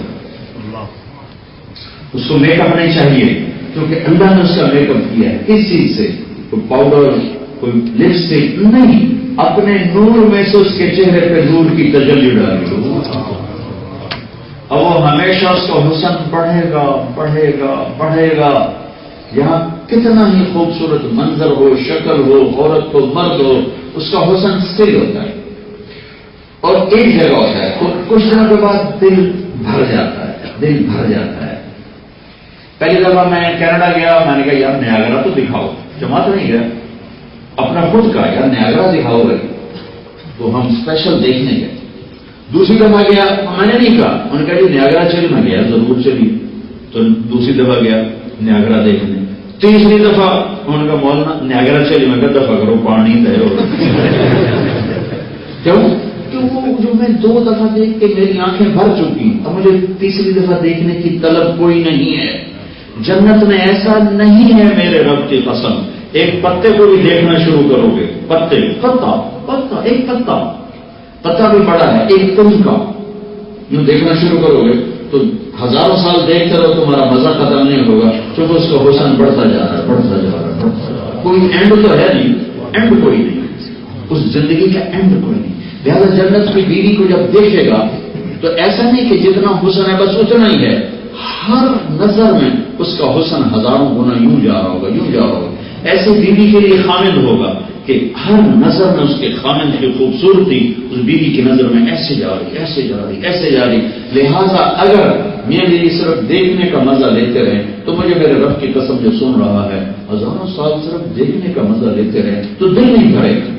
اس کو میک اپ نہیں چاہیے کیونکہ اللہ نے اس کا میک اپ کیا ہے. کس چیز سے؟ کوئی پاؤڈر، کوئی لپسٹک نہیں، اپنے نور میں سے اس کے چہرے پہ نور کی تجلی ڈالی. اور وہ ہمیشہ اس کا حسن بڑھے گا بڑھے گا بڑھے گا. یہاں کتنا ہی خوبصورت منظر ہو، شکل ہو، عورت ہو، مرد ہو، اس کا حسن استھر ہوتا ہے اور ایک جگہ ہوتا ہے. تو کچھ دنوں کے بعد دل بھر جاتا ہے، دل بھر جاتا ہے. پہلی دفعہ میں کینیڈا گیا، میں نے کہا یار نیاگرا تو دکھاؤ. جماعت نہیں گیا، اپنا خود کا یار نیاگرا دکھاؤ گے. تو ہم اسپیشل دیکھنے گئے. دوسری دفعہ گیا، میں نے نہیں کہا، انہوں نے کہا جی نیاگرا چلی. میں گیا ضرور چلی. تو دوسری دفعہ گیا نیاگرا دیکھنے. تیسری دفعہ انہوں نے کہا مولانا نیاگرا چلی. میں کہا دفعہ کرو، پانی طے ہو. کیوں؟ وہ جو میں 2 دفعہ دیکھ کے میری آنکھیں بھر چکی، اب مجھے تیسری دفعہ دیکھنے کی طلب کوئی نہیں ہے. جنت میں ایسا نہیں ہے میرے رب کی قسم. ایک پتے کو بھی دیکھنا شروع کرو گے، پتے، پتا، ایک پتا بھی بڑا ہے، ایک تم کا یوں دیکھنا شروع کرو گے تو ہزاروں سال دیکھتے رہو، تمہارا مزہ ختم نہیں ہوگا کیونکہ اس کا حسن بڑھتا جا رہا ہے، بڑھتا جا رہا ہے، بڑھتا جا رہا ہے. کوئی اینڈ تو ہے نہیں، اینڈ کوئی نہیں، اس زندگی کا اینڈ کوئی نہیں. لہٰذا جنت کی بیوی کو جب دیکھے گا تو ایسا نہیں کہ جتنا حسن ہے بس اتنا ہی ہے. ہر نظر میں اس کا حسن ہزاروں گنا یوں جا رہا ہوگا، یوں جا رہا ہوگا. ایسی بیوی کے لیے خامد ہوگا کہ ہر نظر میں اس کے خامد کی خوبصورتی اس بیوی کی نظر میں ایسے جا رہی، ایسے جا رہی، ایسے جا رہی. لہذا اگر میاں بیوی صرف دیکھنے کا مزہ لیتے رہیں تو مجھے میرے رب کی قسم جو سن رہا ہے ہزاروں سال صرف دیکھنے کا مزہ لیتے رہیں تو دل نہیں بھرے گا.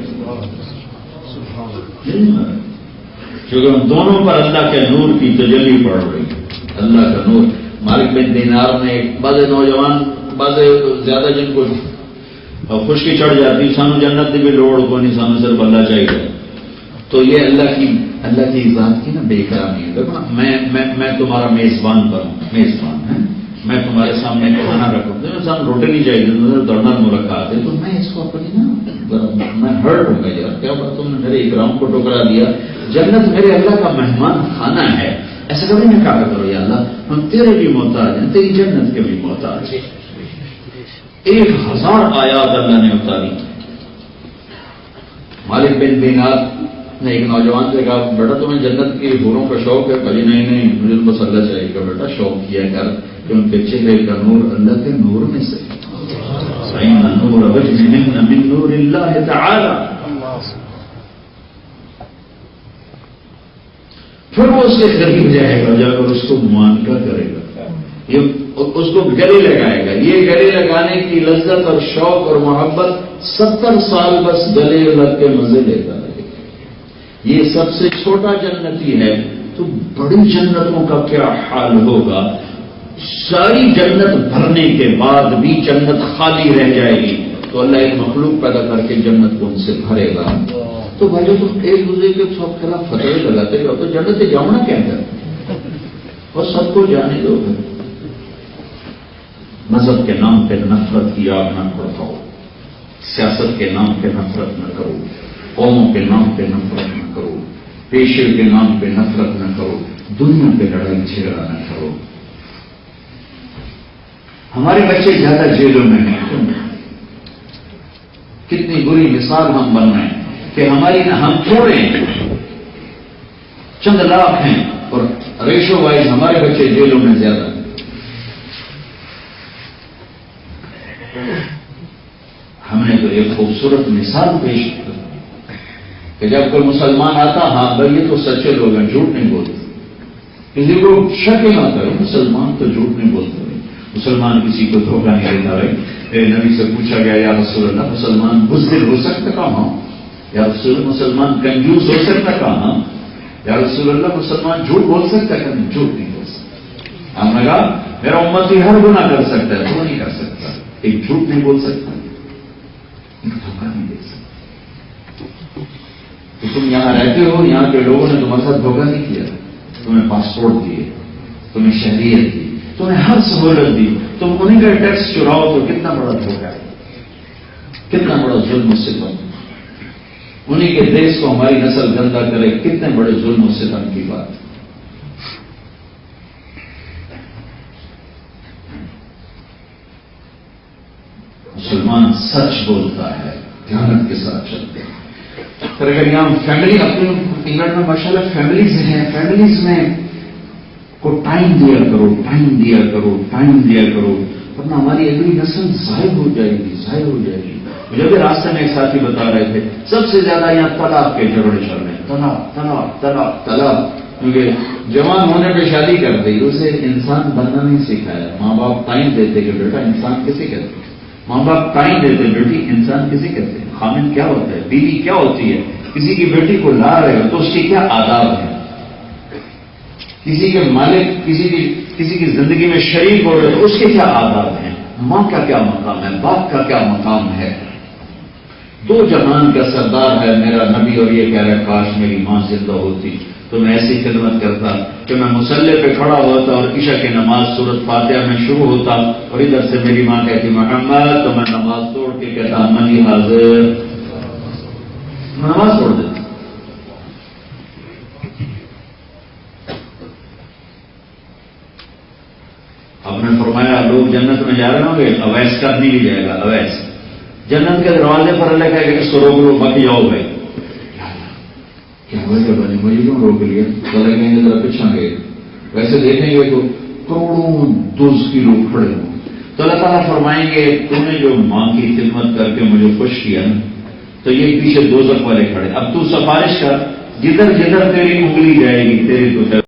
کیونکہ ہم دونوں پر اللہ کے نور کی تجلی پڑ رہی ہے. اللہ کا نور. مالک بن دینار نے بعض نوجوان، بعض زیادہ جن کو خشکی چڑھ جاتی، سانو جنت بھی لوڑ کو نہیں، سانو صرف اللہ چاہیے. تو یہ اللہ کی ذات کی نا بے کرامی ہے. دیکھو نا، میں تمہارا میزبان بنوں، میزبان ہے، میں تمہارے سامنے کھانا رکھوں، سامنے روٹی نہیں چاہیے، دڑنا ملاقات ہے، تو میں اس کو اپنی نا میں ہرٹ ہوں گا یار، کیا بات تم نے میرے اکرام کو ٹکرا دیا. جنت میرے اللہ کا مہمان خانہ ہے. ایسا کبھی نہ کہا کرو یا اللہ ہم تیرے بھی محتاج ہیں، تیری جنت کے بھی محتاج ہیں. 1000 آیات اللہ نے اتاری. مالک بن دینار نے ایک نوجوان سے کہا بیٹا تمہیں جنت کی حوروں کا شوق ہے؟ کبھی نہیں، مجھے بس اللہ چاہیے. کہ بیٹا شوق کیا کر کہ ان کے چہرے کا نور اللہ کے نور میں سے. نور وجههن من نور اللہ تعالی. پھر وہ اس کے قریب جائے گا، جا کر اس کو معانقہ کرے گا، اس کو گلے لگائے گا. یہ گلے لگانے کی لذت اور شوق اور محبت 70 سال بس گلے لگ کے مزے لیتا رہے گا. یہ سب سے چھوٹا جنتی ہے تو بڑی جنتوں کا کیا حال ہوگا. ساری جنت بھرنے کے بعد بھی جنت خالی رہ جائے گی تو اللہ ایک مخلوق پیدا کر کے جنت کو ان سے بھرے گا. تو بھائی تم ایک دوسرے کے سب خلاف فتوے لگاتے ہو تو جنت سے جاؤ نا کیا کر، اور سب کو جانے دو. مذہب کے نام پہ نفرت کی آگ نہ بھڑکاؤ، سیاست کے نام پہ نفرت نہ کرو، قوموں کے نام پہ نفرت نہ کرو، پیشے کے نام پہ نفرت نہ کرو، دنیا پہ لڑائی جھگڑا نہ کرو. ہمارے بچے زیادہ جیلوں میں ہیں. کتنی بری مثال ہم بن رہے ہیں کہ ہماری ہم تھوڑے ہیں، چند لاکھ ہیں اور ریشو وائز ہمارے بچے جیلوں میں زیادہ ہیں. ہم نے تو ایک خوبصورت مثال پیش کی کہ جب کوئی مسلمان آتا، ہاں بھائی یہ تو سچے لوگ ہیں، جھوٹ نہیں بولتے، کسی کو شک ہی نہ کرے مسلمان تو جھوٹ نہیں بولتے، مسلمان کسی کو دھوکہ نہیں دیتا. ہے نبی سے پوچھا گیا یا رسول اللہ مسلمان بزدل ہو سکتا کہاں؟ یا رسول اللہ مسلمان کنجوس ہو سکتا کہاں؟ یا رسول اللہ مسلمان جھوٹ بول سکتا کہ نہیں؟ جھوٹ نہیں بول سکتا. ہم نے کہا میرا امتی ہر گناہ کر سکتا ہے، وہ نہیں کر سکتا. ایک جھوٹ نہیں بول سکتا، ایک دھوکہ نہیں دے سکتا. تو تم یہاں رہتے ہو، یہاں کے لوگوں نے تمہارے ساتھ دھوکہ نہیں کیا، تمہیں پاسپورٹ دیے، تمہیں شہریت دی، تمہیں ہر سہولت دی، تم انہیں کا ٹیکس چراؤ تو کتنا بڑا دھوکہ ہے، کتنا بڑا ظلم و ستم. انہیں کے دیش کو ہماری نسل گندا کرے، کتنے بڑے ظلم و ستم کی بات. مسلمان سچ بولتا ہے، دیانت کے ساتھ چلتے ہیں۔ پھر اگر یہاں فیملی، اپنے انگلینڈ میں ماشاءاللہ فیملیز ہیں، فیملیز میں کو ٹائم دیا کرو، ٹائم دیا کرو، ٹائم دیا کرو، ورنہ ہماری اگلی نسل ضائع ہو جائے گی، ضائع ہو جائے گی۔ مجھے بھی راستے میں ایک ساتھی بتا رہے تھے سب سے زیادہ یہاں طلاق کے جھگڑے چل رہے ہیں، طلاق طلاق طلاق طلاق، کیونکہ جوان ہونے پہ شادی کر دی، اسے انسان بننا نہیں سکھایا۔ ماں باپ ٹائم دیتے کہ بیٹا انسان کسے کہتے ہیں، ماں باپ ٹائم دیتے بیٹی انسان کسے کہتے ہیں، خامن کیا ہوتا ہے، بیوی کیا ہوتی ہے، کسی کی بیٹی کو لا رہے ہو تو اس کی کیا آداب ہے، کسی کے مالک کسی کی زندگی میں شریک ہو رہے تو اس کے کیا آداب ہیں، ماں کا کیا مقام ہے، باپ کا کیا مقام ہے۔ دو جہان کا سردار ہے میرا نبی، اور یہ کہہ رہا کاش میری ماں زندہ ہوتی تو میں ایسی خدمت کرتا کہ میں مصلی پہ کھڑا ہوتا اور عشاء کی نماز سورۃ فاتحہ میں شروع ہوتا اور ادھر سے میری ماں کہتی محمد، تو میں نماز توڑ کے کہتا اما جی حاضر، نماز چھوڑ دیتا۔ آپ نے فرمایا لوگ جنت میں جا رہے ہوں گے، اویس کا آدمی بھی جائے گا، اویس جنت کے دروازے پر اللہ کہے کہ اس کو روک لو، باقی جاؤ بھائی۔ کیا وجہ بنی، مجھے کیوں روک لیا؟ تو لگیں گے ذرا پچھا گئے، ویسے دیکھیں گے تو کروڑوں دوز کی لوگ کھڑے ہوں، تو اللہ تعالیٰ فرمائیں گے تم نے جو ماں کی خدمت کر کے مجھے خوش کیا نا، تو یہ پیچھے دوزخ والے کھڑے، اب تو سفارش کر، جدھر جدھر تیری انگلی جائے گی تیری تو